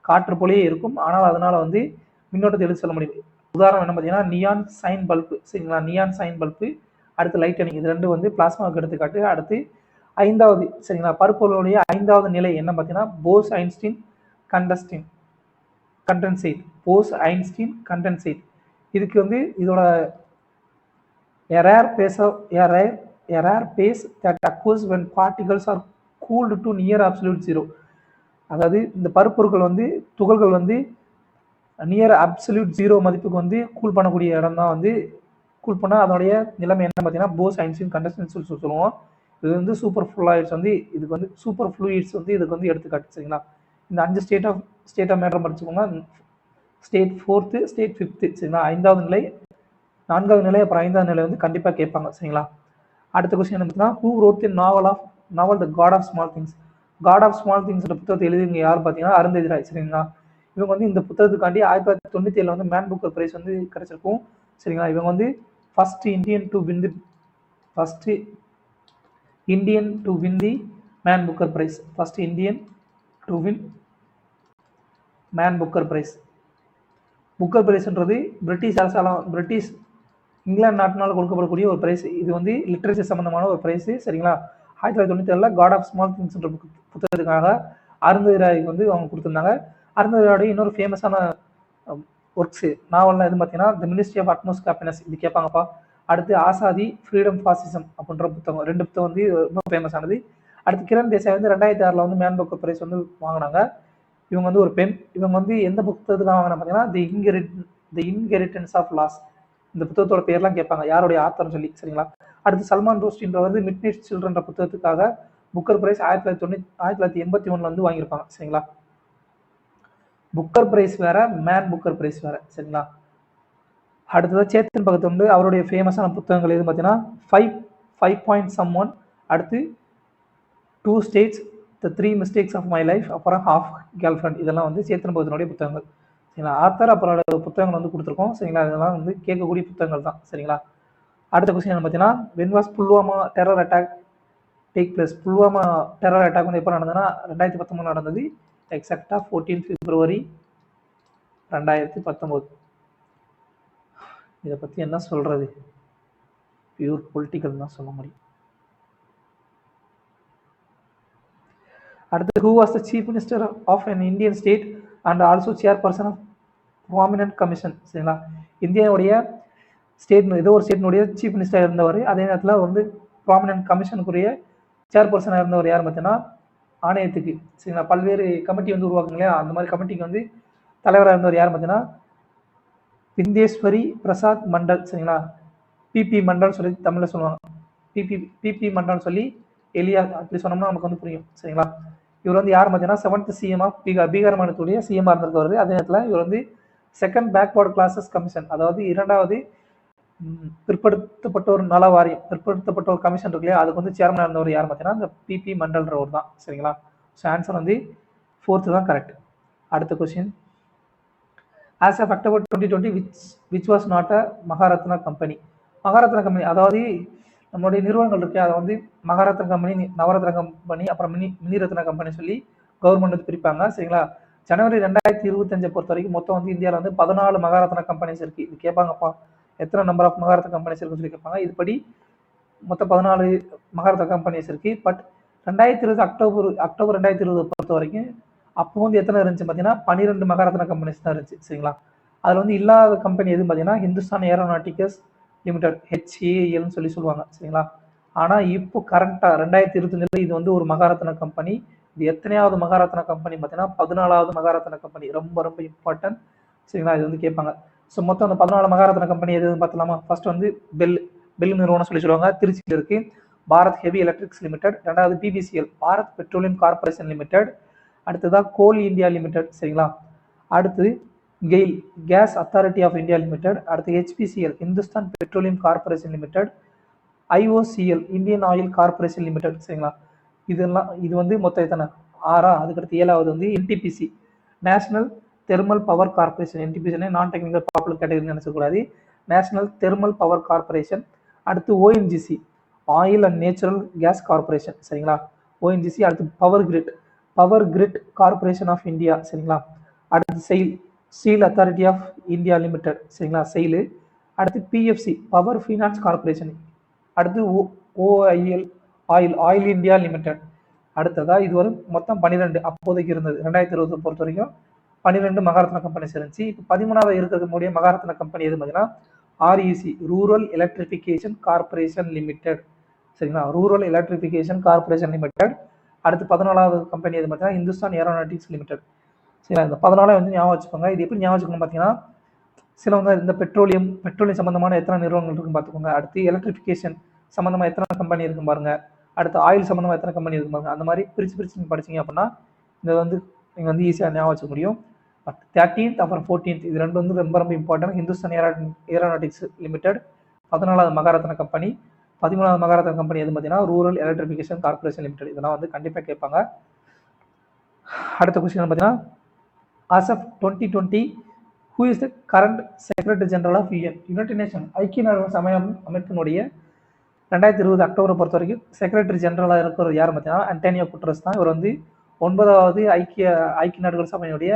காற்று போலேயே இருக்கும், ஆனால் அதனால் வந்து மின்னோட்டத்தை எடுத்து செல்ல முடியும். உதாரணம் என்ன பார்த்தீங்கன்னா நியான் சைன் பல்பு. சரிங்களா, நியான் சைன் பல்பு, அடுத்து லைட்டனிங். இது ரெண்டு வந்து பிளாஸ்மாவுக்கு எடுத்துக்காட்டு. அடுத்து 5வது, சரிங்களா, பருப்பொருளுடைய 5வது நிலை என்ன பார்த்தீங்கன்னா Bose Einstein condensate. Bose Einstein condensate. இதுக்கு வந்து இதோட a rare pace that occurs when particles are cooled to near absolute zero. அதாவது இந்த பருப்பொருட்கள் வந்து துகள்கள் வந்து நியர் அப்சல்யூட் ஜீரோ மதிப்புக்கு வந்து கூல் பண்ணக்கூடிய இடம் தான் வந்து கூல் பண்ணால் அதனுடைய நிலைமை என்ன பார்த்தீங்கன்னா போஸ் ஐன்ஸ்டீன் கண்டென்சேட் சொல்லுவோம். இது வந்து சூப்பர் ஃப்ளூயிட்ஸ் வந்து இதுக்கு வந்து சூப்பர் ஃப்ளூயிட்ஸ் வந்து இதுக்கு வந்து எடுத்துக்காட்டு. சரிங்களா, இந்த 5 ஸ்டேட் ஆஃப் மேட்டர் படிச்சுக்கோங்க. State 4th, state 5th. சரிங்களா, 5வது நிலை, 4வது நிலை, அப்புறம் 5வது நிலை வந்து கண்டிப்பாக கேட்பாங்க. சரிங்களா, அடுத்த கொஸ்டின் என்ன பார்த்தீங்கன்னா who wrote the novel The God of Small Things. God of Small Things புத்தகத்தை எழுதிங்க யார் பார்த்தீங்கன்னா அருந்ததி ராய். சரிங்களா, இவங்க வந்து இந்த புத்தகத்துக்காண்டி 1997 வந்து மேன் புக்கர் பிரைஸ் வந்து கிடைச்சிருக்கும். சரிங்களா, இவங்க வந்து first Indian to win the Man Booker prize. First Indian to win Man Booker prize. Booker பிரைஸ்ன்றது பிரிட்டிஷ் இங்கிலாந்து நாட்டினால் கொடுக்கப்படக்கூடிய ஒரு பிரைஸ். இது வந்து லிட்ரேச்சர் சம்பந்தமான ஒரு பிரைஸ். சரிங்களா, 1997 காட் ஆஃப் ஸ்மால் திங்ஸ் புத்தகத்துக்காக அருந்ததி ராய்க்கு வந்து அவங்க கொடுத்துருந்தாங்க. அருந்ததி ராயுடைய இன்னொரு ஃபேமஸான ஒர்க்ஸ் நாவல்லாம் எது பார்த்தீங்கன்னா The Ministry of Atmosphere Happiness. இது கேட்பாங்கப்பா. அடுத்து ஆசாதி, ஃப்ரீடம், ஃபாசிசம் அப்படின்ற புத்தகம். 2 புத்தகம் வந்து ரொம்ப ஃபேமஸானது. அடுத்து கிரண் தேசாய் வந்து 2006 வந்து மேன் புக்கர் பிரைஸ் வந்து வாங்கினாங்க. இவங்க வந்து ஒரு பெண். இவங்க வந்து எந்த புத்தகத்துக்காக வாங்கினா பார்த்தீங்கன்னா தி இன்ஹெரிட்டன்ஸ் ஆஃப் லாஸ். இந்த புத்தகத்தோட பேர்லாம் கேட்பாங்க, யாருடைய ஆத்தர்னு சொல்லி. சரிங்களா, அடுத்து சல்மான் ருஷ்டின்ற வந்து மிட் நைட் சில்ட்ரன்ற புத்தகத்துக்காக புக்கர் பிரைஸ் 1981 வந்து வாங்கியிருப்பாங்க. சரிங்களா, புக்கர் பிரைஸ் வேற, மேன் புக்கர் பிரைஸ் வேற. சரிங்களா, அடுத்தது சேத்தன் பகத் வந்து அவருடைய ஃபேமஸான புத்தகங்கள் எது பார்த்தீங்கன்னா 5 பாயிண்ட் சம் ஒன், அடுத்து 2 States, the 3 Mistakes of My Life, அப்புறம் ஹாஃப் கேர்ள் ஃப்ரெண்ட். இதெல்லாம் வந்து சேத்தன் பகத்தினுடைய புத்தகங்கள். சரிங்களா, ஆத்தர் அப்புறம் புத்தகங்கள் வந்து கொடுத்துருக்கோம். சரிங்களா, இதெல்லாம் வந்து கேட்கக்கூடிய புத்தகங்கள் தான். சரிங்களா, அடுத்த கொஸ்டின் என்ன பார்த்தீங்கன்னா when was Pulwama terror attack take place. Pulwama terror attack வந்து எப்போ நடந்ததுன்னா 2019 நடந்தது. எக்ஸாக்டாக 14 பிப்ரவரி 2019. இதை பற்றி என்ன சொல்கிறது, பியூர் பொலிட்டிக்கல் தான் சொல்ல முடியும். அடுத்து who was the chief minister of an Indian state and also chairperson of prominent commission. சரிங்களா, இந்தியாவுடைய ஏதோ ஒரு ஸ்டேட்னுடைய சீஃப் மினிஸ்டர் இருந்தவர். அதே நேரத்தில் வந்து ப்ராமினன்ட் கமிஷனுக்குரிய சேர்பர்சனாக இருந்தவர் யார் பார்த்தீங்கன்னா ஆணையத்துக்கு. சரிங்களா, பல்வேறு கமிட்டி வந்து உருவாக்குங்க இல்லையா, அந்த மாதிரி கமிட்டிக்கு வந்து தலைவராக இருந்தவர் யார் பார்த்தீங்கன்னா விந்தேஸ்வரி பிரசாத் மண்டல். சரிங்களா, பிபி மண்டல் சொல்லி தமிழில் சொல்லுவாங்க. பிபி மண்டல் சொல்லி எளியா அப்படி சொன்னோம்னா நமக்கு வந்து புரியும். சரிங்களா, இவர் வந்து யார் பார்த்தீங்கன்னா 7th சிஎம் ஆஃப் பீகார் மாநிலத்துடைய சிஎம்மாக இருந்திருக்கவர். அதே நேரத்தில் இவர் வந்து செகண்ட் பேக்வர்டு கிளாஸஸ் கமிஷன், அதாவது 2வது பிற்படுத்தப்பட்டோர் நல வாரியம், பிற்படுத்தப்பட்டோர் கமிஷன் இருக்கு இல்லையா, அதுக்கு வந்து சேர்மனாக இருந்தவர் யார் பார்த்தீங்கன்னா இந்த பிபி மண்டல்ன்றவர் தான். சரிங்களா, ஸோ ஆன்சர் வந்து 4th தான் கரெக்ட். அடுத்த question, as of October 2020 which was not a Maharatna company. Maharatna company அதாவது நம்மளுடைய நிறுவனங்கள் இருக்கு, அதை வந்து மகாரத்னா கம்பெனி, நவரத்னா கம்பெனி, அப்புறம் மினிரத்னா கம்பெனி சொல்லி கவர்மெண்ட் வந்து பிரிப்பாங்க. சரிங்களா, ஜனவரி 2025 பொறுத்த வரைக்கும் மொத்தம் வந்து இந்தியாவில் வந்து 14 மகாரத்னா கம்பெனிஸ் இருக்கு. இது கேட்பாங்கப்பா, எத்தனை நம்பர் ஆஃப் மகாரத்னா கம்பெனிஸ் இருக்குன்னு சொல்லி கேட்பாங்க. இதுபடி மொத்தம் 14 மகாரத்னா கம்பெனிஸ் இருக்கு. பட் 2020 அக்டோபர் 2020 பொறுத்த வரைக்கும் அப்போ வந்து எத்தனை இருந்துச்சு பார்த்தீங்கன்னா 12 மகாரத்னா கம்பெனிஸ் தான் இருந்துச்சு. சரிங்களா? அதில் வந்து இல்லாத கம்பெனி எதுன்னு பார்த்தீங்கன்னா ஹிந்துஸ்தான் ஏரோநாட்டிக்கல்ஸ் லிமிடெட், HALன்னு சொல்லுவாங்க. சரிங்களா? ஆனால் இப்போ கரண்ட்டாக 2025 இது வந்து ஒரு மகாரத்னா கம்பெனி. இது எத்தனையாவது மகாரத்னா கம்பெனி பார்த்தீங்கன்னா 14வது மகாரத்னா கம்பெனி. ரொம்ப ரொம்ப இம்பார்ட்டன்ட். சரிங்களா? இது வந்து கேட்பாங்க. ஸோ மொத்தம் அந்த 14 மகாரத்னா கம்பெனி எதுன்னு பார்த்தலாமா? ஃபர்ஸ்ட் வந்து பெல் நிறுவனம் சொல்லுவாங்க, திருச்சியில் இருக்கு. Bharat Heavy Electrics Limited. ரெண்டாவது PBCL, Bharat Petroleum Corporation Limited. அடுத்ததான் கோல் இந்தியா லிமிடெட். சரிங்களா? அடுத்தது GAIL, Gas Authority of India Limited. அடுத்து HPCL, Hindustan Petroleum Corporation Limited. IOCL, Indian Oil Corporation limited. சரிங்களா? இது வந்து மொத்தம் எத்தனை? 6. அதுக்கடுத்து 7வது வந்து NTPC, national thermal power corporation. NTPC non technical popular category நினைச்சக்கூடாது. National thermal power corporation. அடுத்து ONGC, oil and natural gas corporation. சரிங்களா? ONGC. அடுத்து power grid corporation of India. சரிங்களா? அடுத்து steel authority of India limited. சரிங்களா? SAIL. அடுத்து PFC, power finance corporation. அடுத்து OIL, oil India limited. அடுத்ததா இது வரும் மொத்தம் 12 அப்போதைக்கு இருந்தது. 2020 பொறுத்த வரைக்கும் 12 மகாரத்னா கம்பெனிஸ் இருந்துச்சு. இப்போ 13வது இருக்கக்கூடிய மகாரத்னா கம்பெனி எது பார்த்தீங்கன்னா REC, rural electrification corporation limited. சரிங்களா? Rural electrification corporation limited. அடுத்து 14வது கம்பெனி எது பார்த்தீங்கன்னா இந்துஸ்தான் ஏரோநாட்டிக்ஸ் லிமிடெட். சரிங்களா? இந்த 14 வந்து ஞாபகம் வச்சுக்கோங்க. இது எப்படி ஞாபகம் வச்சுக்கணும் பார்த்தீங்கன்னா சிலவங்க இந்த பெட்ரோலியம் சம்பந்தமான எத்தனை நிறுவனங்கள் இருக்குன்னு பார்த்துக்கோங்க. அடுத்து எலக்ட்ரிஃபிகேஷன் சம்பந்தமா எத்தனை கம்பெனி இருக்கும் பாருங்க. அடுத்து ஆயில் சம்பந்தமா எத்தனை கம்பெனி இருக்கும் பாருங்க. அந்த மாதிரி பிரிச்சு நீங்கள் படிச்சீங்க அப்படின்னா இதை வந்து நீங்கள் வந்து ஈஸியாக ஞாபகம் வச்சுக்க முடியும். 13th அப்புறம் 14th இது ரெண்டு வந்து ரொம்ப ரொம்ப இம்பார்ட்டன்ட். ஹிந்துஸ்தான் ஏரோநாட்டிக்ஸ் லிமிடெட் 14வது மகாரத்னா கம்பெனி. 13வது மகாரத்னா கம்பெனி எது பார்த்தீங்கன்னா ரூரல் எலக்ட்ரிஃபிகேஷன் கார்பரேஷன் லிமிடெட். இதெல்லாம் வந்து கண்டிப்பாக கேட்பாங்க. அடுத்த கொஸ்டின் பார்த்தீங்கன்னா as of 2020 who is the current secretary general of UN, United Nation ஐக்கிய நாடுகள் அமைப்பினுடைய 2020 அக்டோபரை பொறுத்த வரைக்கும் செக்ரட்டரி ஜெனரலாக இருக்கிறவர் யார் பார்த்தீங்கன்னா அன்டோனியோ குட்ரஸ் தான். இவர் வந்து 9வது ஐக்கிய நாடுகள் சபையினுடைய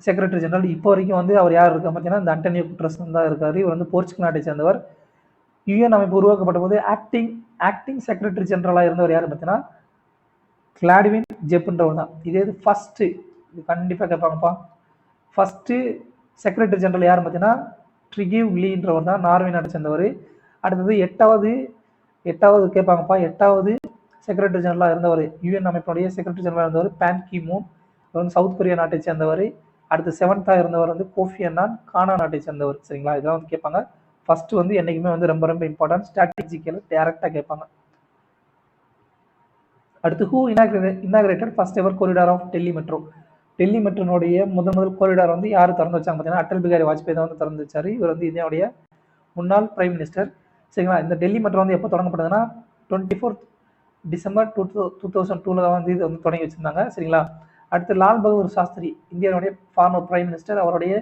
செக்ரட்டரி ஜெனரல். இப்போ வரைக்கும் வந்து அவர் யார் இருக்கா பார்த்தீங்கன்னா இந்த அன்டோனியோ குட்ரஸ் தான் இருக்காரு. இவர் வந்து போர்ச்சுகல் நாட்டை சேர்ந்தவர். UN அமைப்பு உருவாக்கப்பட்ட போது ஆக்டிங் செக்ரட்டரி ஜெனரலாக இருந்தவர் யார் பார்த்தீங்கன்னா கிளாட்வின் ஜெப்ன்றவர் தான். இதே ஃபர்ஸ்ட் இது கண்டிப்பாக கேட்பாங்கப்பா. ஃபர்ஸ்ட் செக்ரட்டரி ஜெனரல் யார் பார்த்தீங்கன்னா ட்ரிகிவ் லீன்றவர் தான், நார்வே நாட்டை சேர்ந்தவர். அடுத்தது 8வது கேட்பாங்கப்பா. 8வது செக்ரட்டரி ஜெனரலாக இருந்தவர் UN அமைப்பினுடைய செக்ரட்டரி ஜெனரலாக இருந்தவர் பான் கி மூன். இவர் வந்து சவுத் கொரியா நாட்டை சேர்ந்தவர். அடுத்து 7th இருந்தவர் வந்து கோஃபி அன்னான், கானா நாட்டை சேர்ந்தவர். சரிங்களா? இதெல்லாம் வந்து கேட்பாங்க. ஃபர்ஸ்ட் வந்து என்னைக்குமே வந்து ரொம்ப ரொம்ப இம்பார்ட்டன்ட், ஸ்ட்ராட்டஜிக்கல் டேரக்டாக கேட்பாங்க. அடுத்து who inaugurated first ever corridor of Delhi metro. Delhi மெட்ரோனுடைய முதல் காரிடார் வந்து யார் திறந்து வச்சாங்க பார்த்தீங்கன்னா அடல் பிகாரி வாஜ்பாய் தான் வந்து திறந்து வச்சாரு. இவர் வந்து இந்தியாவுடைய முன்னாள் பிரைம் மினிஸ்டர். சரிங்களா? இந்த டெல்லி மெட்ரோ வந்து எப்போ தொடங்கப்பட்டதுன்னா 24th டிசம்பர் 2002 தான் வந்து இது வந்து தொடங்கி வச்சிருந்தாங்க. சரிங்களா? அடுத்து லால் பகதூர் சாஸ்திரி, இந்தியாவுடைய ஃபார்மர் பிரைம் மினிஸ்டர். அவருடைய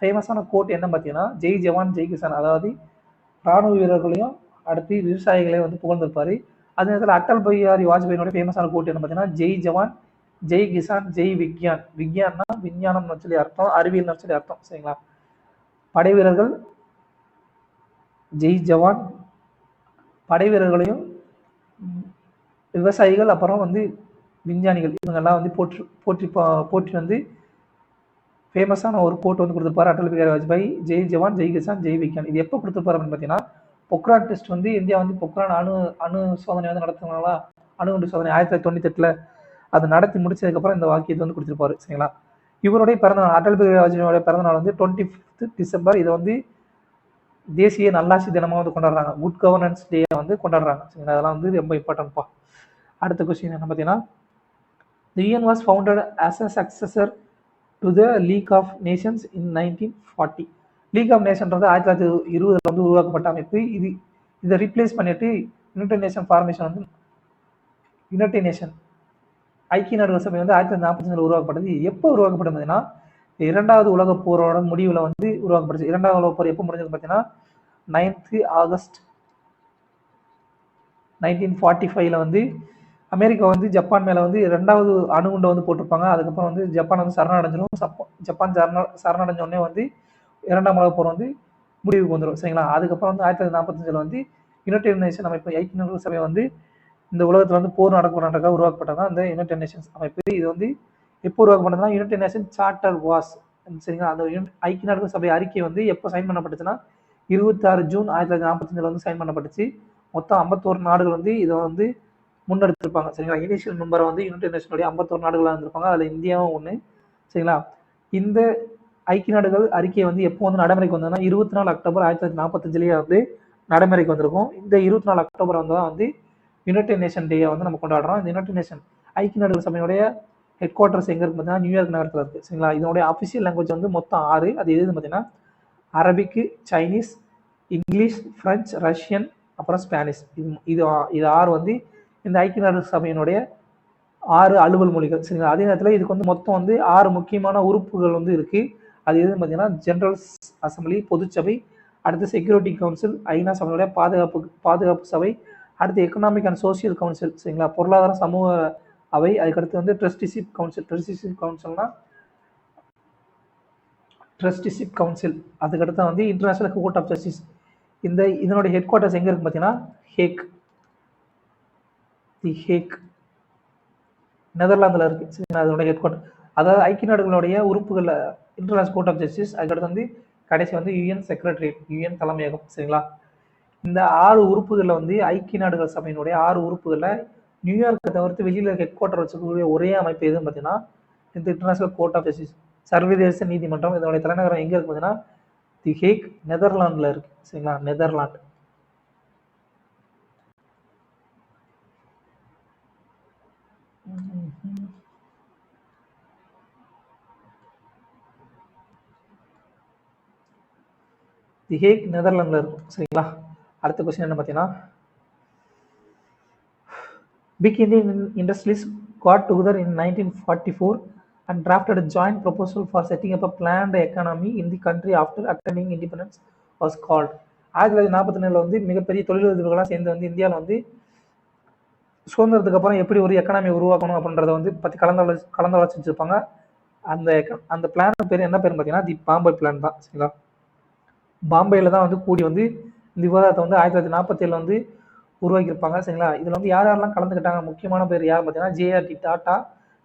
ஃபேமஸான கோட் என்ன பார்த்தீங்கன்னா ஜெய் ஜவான் ஜெய் கிசான், அதாவது ராணுவ வீரர்களையும் அடுத்து விவசாயிகளையும் வந்து புகழ்ந்திருப்பாரு. அதே நேரத்தில் அடல் பிகாரி வாஜ்பாயினுடைய ஃபேமஸான கோட் என்ன பார்த்தீங்கன்னா ஜெய் ஜவான் ஜெய் கிசான் ஜெய் விக்யான். விக்யான்னா விஞ்ஞானம்னு சொல்லி அர்த்தம், அறிவியல்னு சொல்லி அர்த்தம். சரிங்களா? படை வீரர்கள் ஜெய் ஜவான், படை வீரர்களையும் விவசாயிகள் அப்புறம் வந்து விஞ்ஞானிகள் இவங்கெல்லாம் வந்து போற்றி வந்து ஃபேமஸான ஒரு கோட் வந்து கொடுத்துருப்பாரு அடல் பிகாரி வாஜ்பாய். ஜெய் ஜவான் ஜெய் கிசான் ஜெய் விக்யான். இது எப்போ கொடுத்துருப்பாரு அப்படின்னு பார்த்தீங்கன்னா பொக்ரான் டெஸ்ட் வந்து இந்தியா வந்து பொக்ரான் அணு சோதனை வந்து நடத்துனாங்களா, அணுகுண்டு சோதனை 1998 அது நடத்தி முடிச்சதுக்கப்புறம் இந்த வாக்கியத்தை வந்து கொடுத்துருப்பாரு. சரிங்களா? இவருடைய பிறந்தநாள் அடல் பிகாரி வாஜ்பாயோட பிறந்தநாள் வந்து 25th டிசம்பர். இதை வந்து தேசிய நல்லாட்சி தினமாக வந்து கொண்டாடுறாங்க, குட் கவர்னன்ஸ் டே வந்து கொண்டாடுறாங்க. சரிங்களா? அதெல்லாம் வந்து ரொம்ப இம்பார்ட்டன்ட்ப்பா. அடுத்த கொஸ்டின் என்ன பார்த்தீங்கன்னா the UN was founded as a successor to the League of Nations in 1940. League of நேஷன்றது 1920 வந்து உருவாக்கப்பட்ட அமைப்பு. இதை ரீப்ளேஸ் பண்ணிட்டு யுனைடெட் நேஷன் ஃபார்மேஷன் வந்து யுனைடெட் நேஷன் ஐக்கிய நாடுகள் சபை வந்து 1945 உருவாக்கப்பட்டது. எப்போ உருவாக்கப்பட்டதுன்னா 2வது உலக போரோட முடிவில் வந்து உருவாக்கப்பட்டுச்சு. 2வது உலக போர் எப்போ முடிஞ்சது பார்த்தீங்கன்னா 9th ஆகஸ்ட் 1945 வந்து அமெரிக்கா வந்து ஜப்பான் மேலே வந்து 2வது அணுகுண்டை வந்து போட்டிருப்பாங்க. அதுக்கப்புறம் வந்து ஜப்பான் வந்து சரணடைஞ்சிடும். ஜப்பான் சரணடைஞ்ச உடனே வந்து இரண்டாம் உலகப் போர் வந்து முடிவுக்கு வந்துடும். சரிங்களா? அதுக்கப்புறம் வந்து 1945 வந்து யுனைடெட் நேஷன் அமைப்பு, ஐக்கிய நாடுகள் சபை வந்து இந்த உலகத்தில் வந்து போர் நடக்கிறதுக்காக உருவாக்கப்பட்டதான் இந்த யுனைடெட் நேஷன்ஸ் அமைப்பு. இது வந்து எப்போ உருவாக்கப்பட்டதுன்னா யுனைடெட் நேஷன் சார்ட்டர் வாஸ், சரிங்களா? அந்த ஐக்கிய நாடுகள் சபை அறிக்கை வந்து எப்போ சைன் பண்ணப்பட்டுச்சுன்னா 26 ஜூன் 1945 வந்து சைன் பண்ணப்பட்டுச்சு. மொத்தம் 51 நாடுகள் வந்து இதை வந்து முன்னெடுத்திருப்பாங்க. சரிங்களா? இனிஷியல் மெம்பரை வந்து யுனைடெட் நேஷனுடைய 51 நாடுகளாக இருந்திருப்பாங்க. அதில் இந்தியாவும் ஒன்று. சரிங்களா? இந்த ஐக்கிய நாடுகள் அறிக்கை வந்து எப்போ வந்து நடைமுறைக்கு வந்ததுன்னா 24 அக்டோபர் 1945 வந்து நடைமுறைக்கு வந்திருக்கும். இந்த 24 அக்டோபர் வந்து தான் வந்து யுனைடெட் நேஷன் டே வந்து நம்ம கொண்டாடுறோம். இந்த யுனைடெட் நேஷன் ஐக்கிய நாடுகள் சபையினுடைய ஹெட் குவார்டர்ஸ் எங்கே இருக்கு பார்த்தீங்கன்னா நியூயார்க் நகரத்தில் இருக்குது. சரிங்களா? இதனுடைய அஃபிஷியல் லாங்குவேஜ் வந்து மொத்தம் 6. அது எதுன்னு பார்த்தீங்கன்னா அரபிக்கு, சைனீஸ், இங்கிலீஷ், பிரெஞ்சு, ரஷ்யன், அப்புறம் ஸ்பானிஷ். இது 6 வந்து இந்த ஐக்கிய நாடுகள் சபையினுடைய 6 அலுவல் மொழிகள். சரிங்களா? அதே நேரத்தில் இதுக்கு வந்து மொத்தம் வந்து 6 முக்கியமான உறுப்புகள் வந்து இருக்குது. அது எதுன்னு பார்த்தீங்கன்னா ஜெனரல்ஸ் அசம்பிளி, பொதுச்சபை, அடுத்து செக்யூரிட்டி கவுன்சில், ஐநா சபையுடைய பாதுகாப்பு சபை, அடுத்து எக்கனாமிக் அண்ட் சோசியல் கவுன்சில், சரிங்களா? பொருளாதார சமூக அவை, அதுக்கடுத்து வந்து ட்ரஸ்டிஷிப் கவுன்சில். ட்ரஸ்டிஷிப் கவுன்சில், அதுக்கடுத்து வந்து இன்டர்நேஷனல் கோர்ட் ஆஃப் ஜஸ்டிஸ். இதனுடைய ஹெட் குவார்ட்டர்ஸ் எங்கே இருக்கு பார்த்தீங்கன்னா ஹேக் நெதர்லாந்தில் இருக்குது. சரிங்களா? அதனுடைய ஹெட் குவார்ட்டர். அதாவது ஐக்கிய நாடுகளுடைய உறுப்புகள் இன்டர்நேஷனல் கோர்ட் ஆஃப் ஜஸ்டிஸ், அதுக்கடுத்து வந்து கடைசி வந்து யுஎன் செக்ரட்டரியேட், யுஎன் தலைமையகம். சரிங்களா? இந்த 6 உறுப்புகளில் வந்து ஐக்கிய நாடுகள் சபையினுடைய 6 உறுப்புகளில் நியூயார்க்கை தவிர்த்து வெளியில் ஹெட் குவார்ட்டர் வச்சுக்கக்கூடிய ஒரே அமைப்பு எதுன்னு பார்த்தீங்கன்னா இந்த இன்டர்நேஷனல் கோர்ட் ஆஃப் ஜஸ்டிஸ், சர்வதேச நீதிமன்றம். இதனுடைய தலைநகரம் எங்கே இருக்கு பார்த்தீங்கன்னா தி ஹேக், நெதர்லாண்டில் இருக்கு. சரிங்களா? நெதர்லாந்து. தி ஹேக் நெதர்லாண்டில் இருக்கும். சரிங்களா? அடுத்த கொஸ்டின் என்ன பார்த்தீங்கன்னா Big Indian industrialists got together in 1944 and drafted a joint proposal for setting up a planned economy in the country after attaining independence was called. 1947 வந்து மிகப்பெரிய தொழிலதிபர்களாக சேர்ந்து வந்து இந்தியாவில் வந்து சுதந்திரத்துக்கு அப்புறம் எப்படி ஒரு எக்கனாமி உருவாக்கணும் அப்படின்றத வந்து பற்றி கலந்தாலோசிச்சிருப்பாங்க. அந்த பிளான் பேர் என்ன பேர் பார்த்தீங்கன்னா தி பாம்பே பிளான் தான். சரிங்களா? பாம்பேயில் தான் வந்து கூடி வந்து இந்த விவாதத்தை வந்து 1947 வந்து உருவாக்கியிருப்பாங்க. சரிங்களா? இதில் வந்து யாரெல்லாம் கலந்துக்கிட்டாங்க, முக்கியமான பேர் யார் பார்த்தீங்கன்னா ஜேஆர்டி டாட்டா,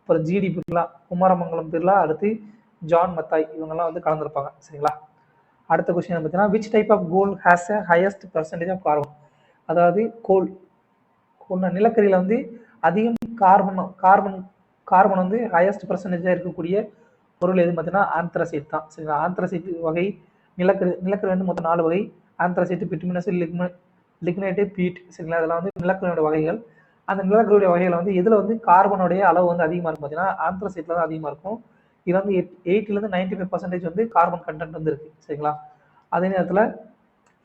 அப்புறம் ஜிடி பிர்லா, குமாரமங்கலம் பிர்லா, அடுத்து ஜான் மத்தாய், இவங்கெல்லாம் வந்து கலந்துருப்பாங்க. சரிங்களா? அடுத்த கொஸ்டின் பார்த்தீங்கன்னா which type of coal has a highest percentage of carbon. அதாவது நிலக்கரியில் வந்து அதிகம் கார்பன் வந்து ஹையஸ்ட் பர்சன்டேஜாக இருக்கக்கூடிய பொருள் எதுன்னு பார்த்தீங்கன்னா ஆந்த்ரசைட் தான். சரிங்களா? ஆந்த்ரசைட் வகை நிலக்கரி வந்து மொத்தம் 4 வகை. Anthracite, bituminous, lignite, peat. சரிங்களா? அதெல்லாம் வந்து நிலக்கரியோட வகைகள். அந்த நிலக்கரியுடைய வகைகள் வந்து இதில் வந்து கார்பனுடைய அளவு வந்து அதிகமாக இருக்கும் பார்த்தீங்கன்னா ஆந்த்ரசைட்டில் தான் அதிகமாக இருக்கும். இதில் வந்து 8லேருந்து 95% வந்து கார்பன் கண்டென்ட் வந்து இருக்குது. சரிங்களா? அதே நேரத்தில்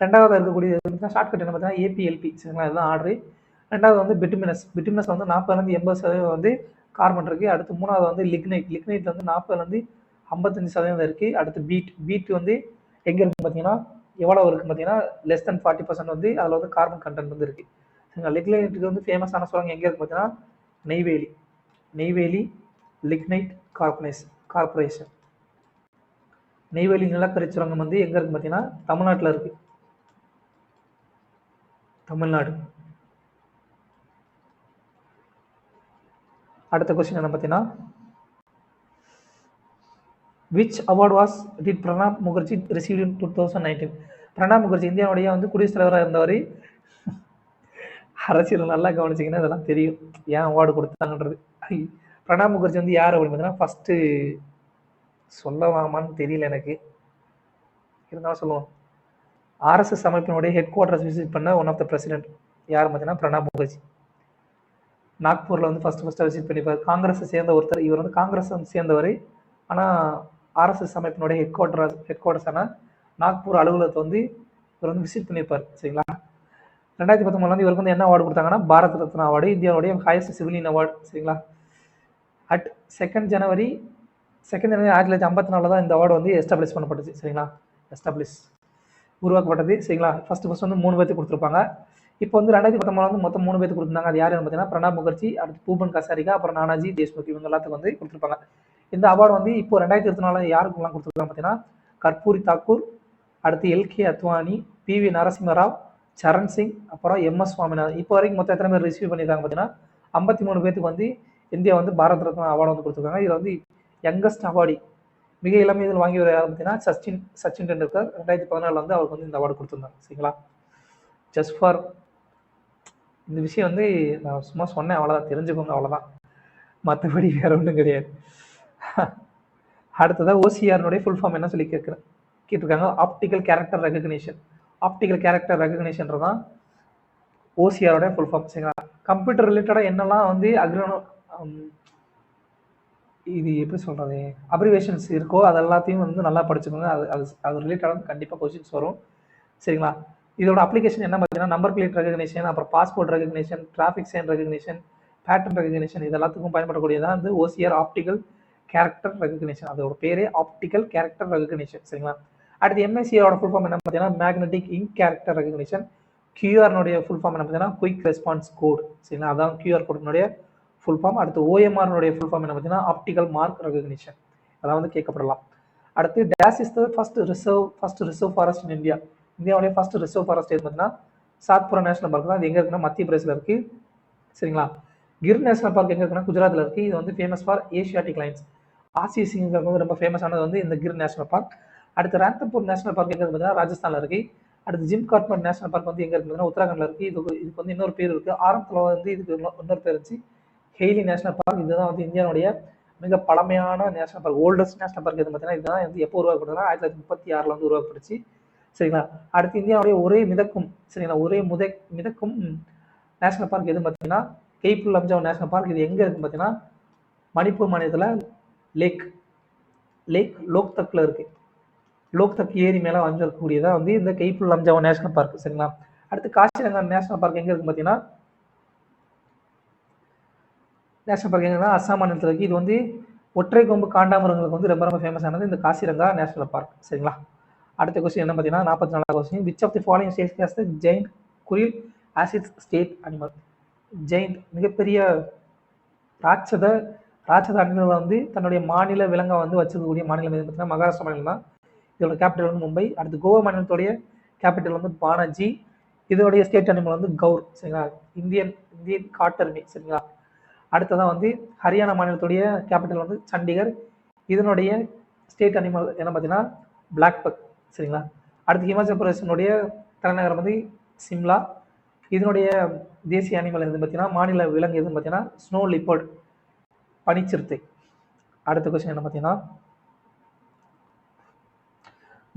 ரெண்டாவது இருக்கக்கூடிய ஷார்ட்கட் என்ன பார்த்தீங்கன்னா ஏபிஎல்பி. சரிங்களா? இதுதான் ஆர்டரு. ரெண்டாவது வந்து பிட்டுமினஸ் வந்து 40லேருந்து 80% வந்து கார்பன் இருக்குது. அடுத்து மூணாவது வந்து லிக்னைட் வந்து 40லேருந்து 55% இருக்குது. அடுத்து பீட் வந்து எங்கே இருக்குன்னு பார்த்தீங்கன்னா எவ்வளோ இருக்குது பார்த்தீங்கன்னா லெஸ் தென் 40% வந்து அதில் வந்து கார்பன் கண்டென்ட் வந்து இருக்குது. சரிங்களா? லிக்னைட்டுக்கு வந்து ஃபேமஸான சுரங்கம் எங்கே இருக்குது பார்த்தீங்கன்னா நெய்வேலி லிக்னைட் கார்பரேஷன். நெய்வேலி நிலக்கரி சுரங்கம் வந்து எங்கே இருக்குது பார்த்தீங்கன்னா தமிழ்நாட்டில் இருக்குது. தமிழ்நாடு. அடுத்த கொஸ்டின் என்ன பார்த்தீங்கன்னா which award did Pranab Mukherjee receive இன் 2019. பிரணாப் முகர்ஜி இந்தியாவுடைய வந்து குடியரசுத் தலைவராக இருந்தவர். அரசியல் நல்லா கவனிச்சிங்கன்னா இதெல்லாம் தெரியும் ஏன் அவார்டு கொடுத்தாங்கன்றது. பிரணாப் முகர்ஜி வந்து யார் அப்படின்னு பார்த்தீங்கன்னா ஃபஸ்ட்டு சொல்லலாமான்னு தெரியல எனக்கு, இருந்தாலும் சொல்லுவோம். ஆர்எஸ்எஸ் அமைப்பினுடைய ஹெட் குவார்ட்டர்ஸ் விசிட் பண்ண ஒன் ஆஃப் த பிரசிடென்ட் யார் பார்த்தீங்கன்னா பிரணாப் முகர்ஜி. நாக்பூரில் வந்து ஃபஸ்ட்டு விசிட் பண்ணிப்பார். காங்கிரஸை சேர்ந்த ஒருத்தர். இவர் வந்து காங்கிரஸ் வந்து சேர்ந்தவர். ஆனால் ஆர்எஸ்எஸ் அமைப்பினுடைய ஹெட் குவார்ட்டர்ஸான நாக்பூர் அலுவலகத்தை வந்து இவர் வந்து விசிட் பண்ணியிருப்பார். சரிங்களா? 2019 வந்து இவருக்கு வந்து என்ன அவார்டு கொடுத்தாங்கன்னா பாரத் ரத்னா அவார்டு, இந்தியாவுடைய ஹையஸ்ட் சிவிலியன் அவார்டு. சரிங்களா? அட் 2 ஜனவரி 1954 தான் இந்த அவார்டு வந்து எஸ்டாப்ளிஷ் பண்ணப்பட்டுச்சு. சரிங்களா? உருவாக்கப்பட்டது. சரிங்களா? ஃபர்ஸ்ட் வந்து 3 பேருக்கு கொடுத்துருப்பாங்க. இப்போ வந்து 2019 வந்து மொத்தம் 3 பேருக்கு கொடுத்துருந்தாங்க. அது யாருன்னு பார்த்தீங்கன்னா பிரணாப் முகர்ஜி, அடுத்து பூபன் ஹசாரிகா, அப்புறம் நானாஜி தேஷ்முக், இவங்க எல்லாத்துக்கும் வந்து கொடுத்துருப்பாங்க. இந்த அவார்டு வந்து இப்போ 2024 யாருக்கெல்லாம் கொடுத்துருக்காங்க பார்த்தீங்கன்னா கர்பூரி தாக்கூர், அடுத்து எல்கே அத்வானி, பிவி நரசிம்மராவ், சரண் சிங், அப்புறம் எம்எஸ் சுவாமிநாதன். இப்போ வரைக்கும் மொத்தம் எத்தனை பேர் ரிசீவ் பண்ணியிருக்காங்க பார்த்தீங்கன்னா 53 பேருக்கு வந்து இந்தியா வந்து பாரத் ரத்னா அவார்டு வந்து கொடுத்துருக்காங்க. இதில் வந்து யங்கஸ்ட் அவார்டி மிக இளம் வயதில் வாங்கியவர் யார் பார்த்தீங்கன்னா சச்சின் டெண்டுல்கர். 2014 வந்து அவருக்கு வந்து இந்த அவார்டு கொடுத்துருந்தாங்க. சரிங்களா, ஜஸ்ட் ஃபார் இந்த விஷயம் வந்து நான் சும்மா சொன்னேன், அவ்வளோதான், தெரிஞ்சுக்கோங்க, அவ்வளோதான், மற்றபடி வேற ஒன்றும் கிடையாது. அடுத்ததாக ஓசிஆர்னுடைய ஃபுல் ஃபார்ம் என்ன சொல்லி கேட்டிருக்காங்க. Optical character recognition. Optical character ரெகக்னிஷன்றதான் ஓசிஆரோட ஃபுல் ஃபார்ம். சரிங்களா, கம்ப்யூட்டர் ரிலேட்டடாக என்னெல்லாம் வந்து இது எப்படி சொல்கிறது அப்ரிவேஷன்ஸ் இருக்கோ அது எல்லாத்தையும் வந்து நல்லா படிச்சுக்கோங்க. அது ரிலேட்டடாக கண்டிப்பாக கொஸ்டின்ஸ் வரும். சரிங்களா, இதோட அப்ளிகேஷன் என்ன பார்த்தீங்கன்னா நம்பர் பிளேட் ரெகக்னிஷன், அப்புறம் passport recognition, traffic sign recognition, pattern recognition, இது எல்லாத்துக்கும் பயன்படக்கூடியதான் வந்து ஓசிஆர் ஆப்டிக்கல் கேரக்டர் ரெகக்னிஷன். அதோட பேரே ஆப்டிக்கல் கேரக்டர் ரெகக்னிஷன். சரிங்களா, அடுத்து எம்எஸ்சியோட ஃபுல் ஃபார்ம் என்ன பார்த்தீங்கன்னா மேக்னெட்டிக் இங்க் கேரக்டர் ரெகக்னிஷன். கியூஆர்னுடைய ஃபுல் ஃபார்ம் என்ன பார்த்தீங்கன்னா குயிக் ரெஸ்பான்ஸ் கோட். சரிங்களா, அதான் கியூஆர் கோடினுடைய ஃபுல் ஃபார்ம். அடுத்து ஓஎம்ஆர்னுடைய ஃபுல் ஃபார்ம் என்ன பார்த்தீங்கன்னா ஆப்டிக்கல் மார்க் ரெகக்னிஷன். அதெல்லாம் வந்து கேட்கப்படலாம். அடுத்து days is the first reserve forest in India. இந்தியாவுடைய ஃபர்ஸ்ட் ரிசர்வ் ஃபாரஸ்ட் எது பார்த்தீங்கன்னா சாத்புரா நேஷனல் பார்க் தான். அது எங்கே இருக்குன்னா மத்திய பிரதேசில் இருக்குது. சரிங்களா, கிர் நேஷனல் பார்க் எங்கே இருக்குன்னா குஜராத்தில் இருக்குது. இது வந்து ஃபேமஸ் ஃபார் ஏஷியாட்டிக் லைன்ஸ். ஆசிய சிங்கங்களுக்கு வந்து ரொம்ப ஃபேமஸானது வந்து இந்த கிர் நேஷனல் பார்க். அடுத்து ராந்தம்பூர் நேஷனல் பார்க் எங்கே பார்த்தீங்கன்னா ராஜஸ்தானில் இருக்குது. அடுத்து ஜிம் கார்பெட் நேஷனல் பார்க் வந்து எங்கே இருக்குதுன்னா உத்தராகண்டில் இருக்குது. இதுக்கு வந்து இன்னொரு பேர் இருக்குது. ஆரம்பத்தில் வந்து இதுக்கு இன்னொரு பேர் இருந்துச்சு ஹெய்லி நேஷனல் பார்க். இதுதான் வந்து இந்தியாவுடைய மிக பழமையான national park. Oldest national park எது பார்த்தீங்கன்னா இதுதான் வந்து எப்போ உருவாக்கப்பட்டதுன்னா 1936 வந்து உருவாக்கப்பட்டுச்சு. சரிங்களா, அடுத்து இந்தியாவுடைய ஒரே மிதக்கும் சரிங்களா மிதக்கும் நேஷனல் பார்க் எதுன்னு பார்த்தீங்கன்னா கெய்புல் லம்ஜாவ் நேஷனல் பார்க். இது எங்கே இருக்குன்னு பார்த்தீங்கன்னா மணிப்பூர் மாநிலத்தில் லேக் லோக்தக்கில் இருக்குது. லோக்தக் ஏரி மேலே வந்துருக்கக்கூடியதான் வந்து இந்த கெய்புல் லம்ஜாவ் நேஷனல் பார்க். சரிங்களா, அடுத்து காசிரங்கா நேஷனல் பார்க் எங்கே இருக்குன்னு பார்த்தீங்கன்னா நேஷனல் பார்க் எங்கன்னா அஸ்ஸாம் மாநிலத்தில் இருக்குது. இது வந்து ஒற்றை கொம்பு காண்டாமிருகங்களுக்கு வந்து ரொம்ப ரொம்ப ஃபேமஸானது இந்த காசிரங்கா நேஷனல் பார்க். சரிங்களா, அடுத்த கொஸ்டின் என்ன பார்த்தீங்கன்னா 44வது question. Which of the following states has the giant squirrel as its state animal. Giant மிகப்பெரிய ராட்சத அனிமலை வந்து தன்னுடைய மாநில விலங்கை வந்து வச்சிருக்கக்கூடிய மாநிலம் எது பார்த்தீங்கன்னா மகாராஷ்டிரா மாநிலம் தான். இதோட கேபிட்டல் வந்து மும்பை. அடுத்து கோவா மாநிலத்துடைய கேபிட்டல் வந்து பானர்ஜி. இதோடைய ஸ்டேட் அனிமல் வந்து கவுர். சரிங்களா, இந்தியன் காட்டெருமை. சரிங்களா, அடுத்ததான் வந்து ஹரியானா மாநிலத்துடைய கேபிட்டல் வந்து சண்டிகர். இதனுடைய ஸ்டேட் அனிமல் என்ன பார்த்தீங்கன்னா பிளாக் பக். சரிங்களா, அடுத்து ஹிமாச்சல் பிரதேசனுடைய தலைநகரம் வந்து சிம்லா. இதனுடைய தேசிய அனிமல் எது பார்த்தீங்கன்னா மாநில விலங்கு எதுன்னு பார்த்தீங்கன்னா ஸ்னோ லிப்பர்ட் பனிச்சிறுத்தை. அடுத்த கொஸ்டின் என்ன பார்த்தீங்கன்னா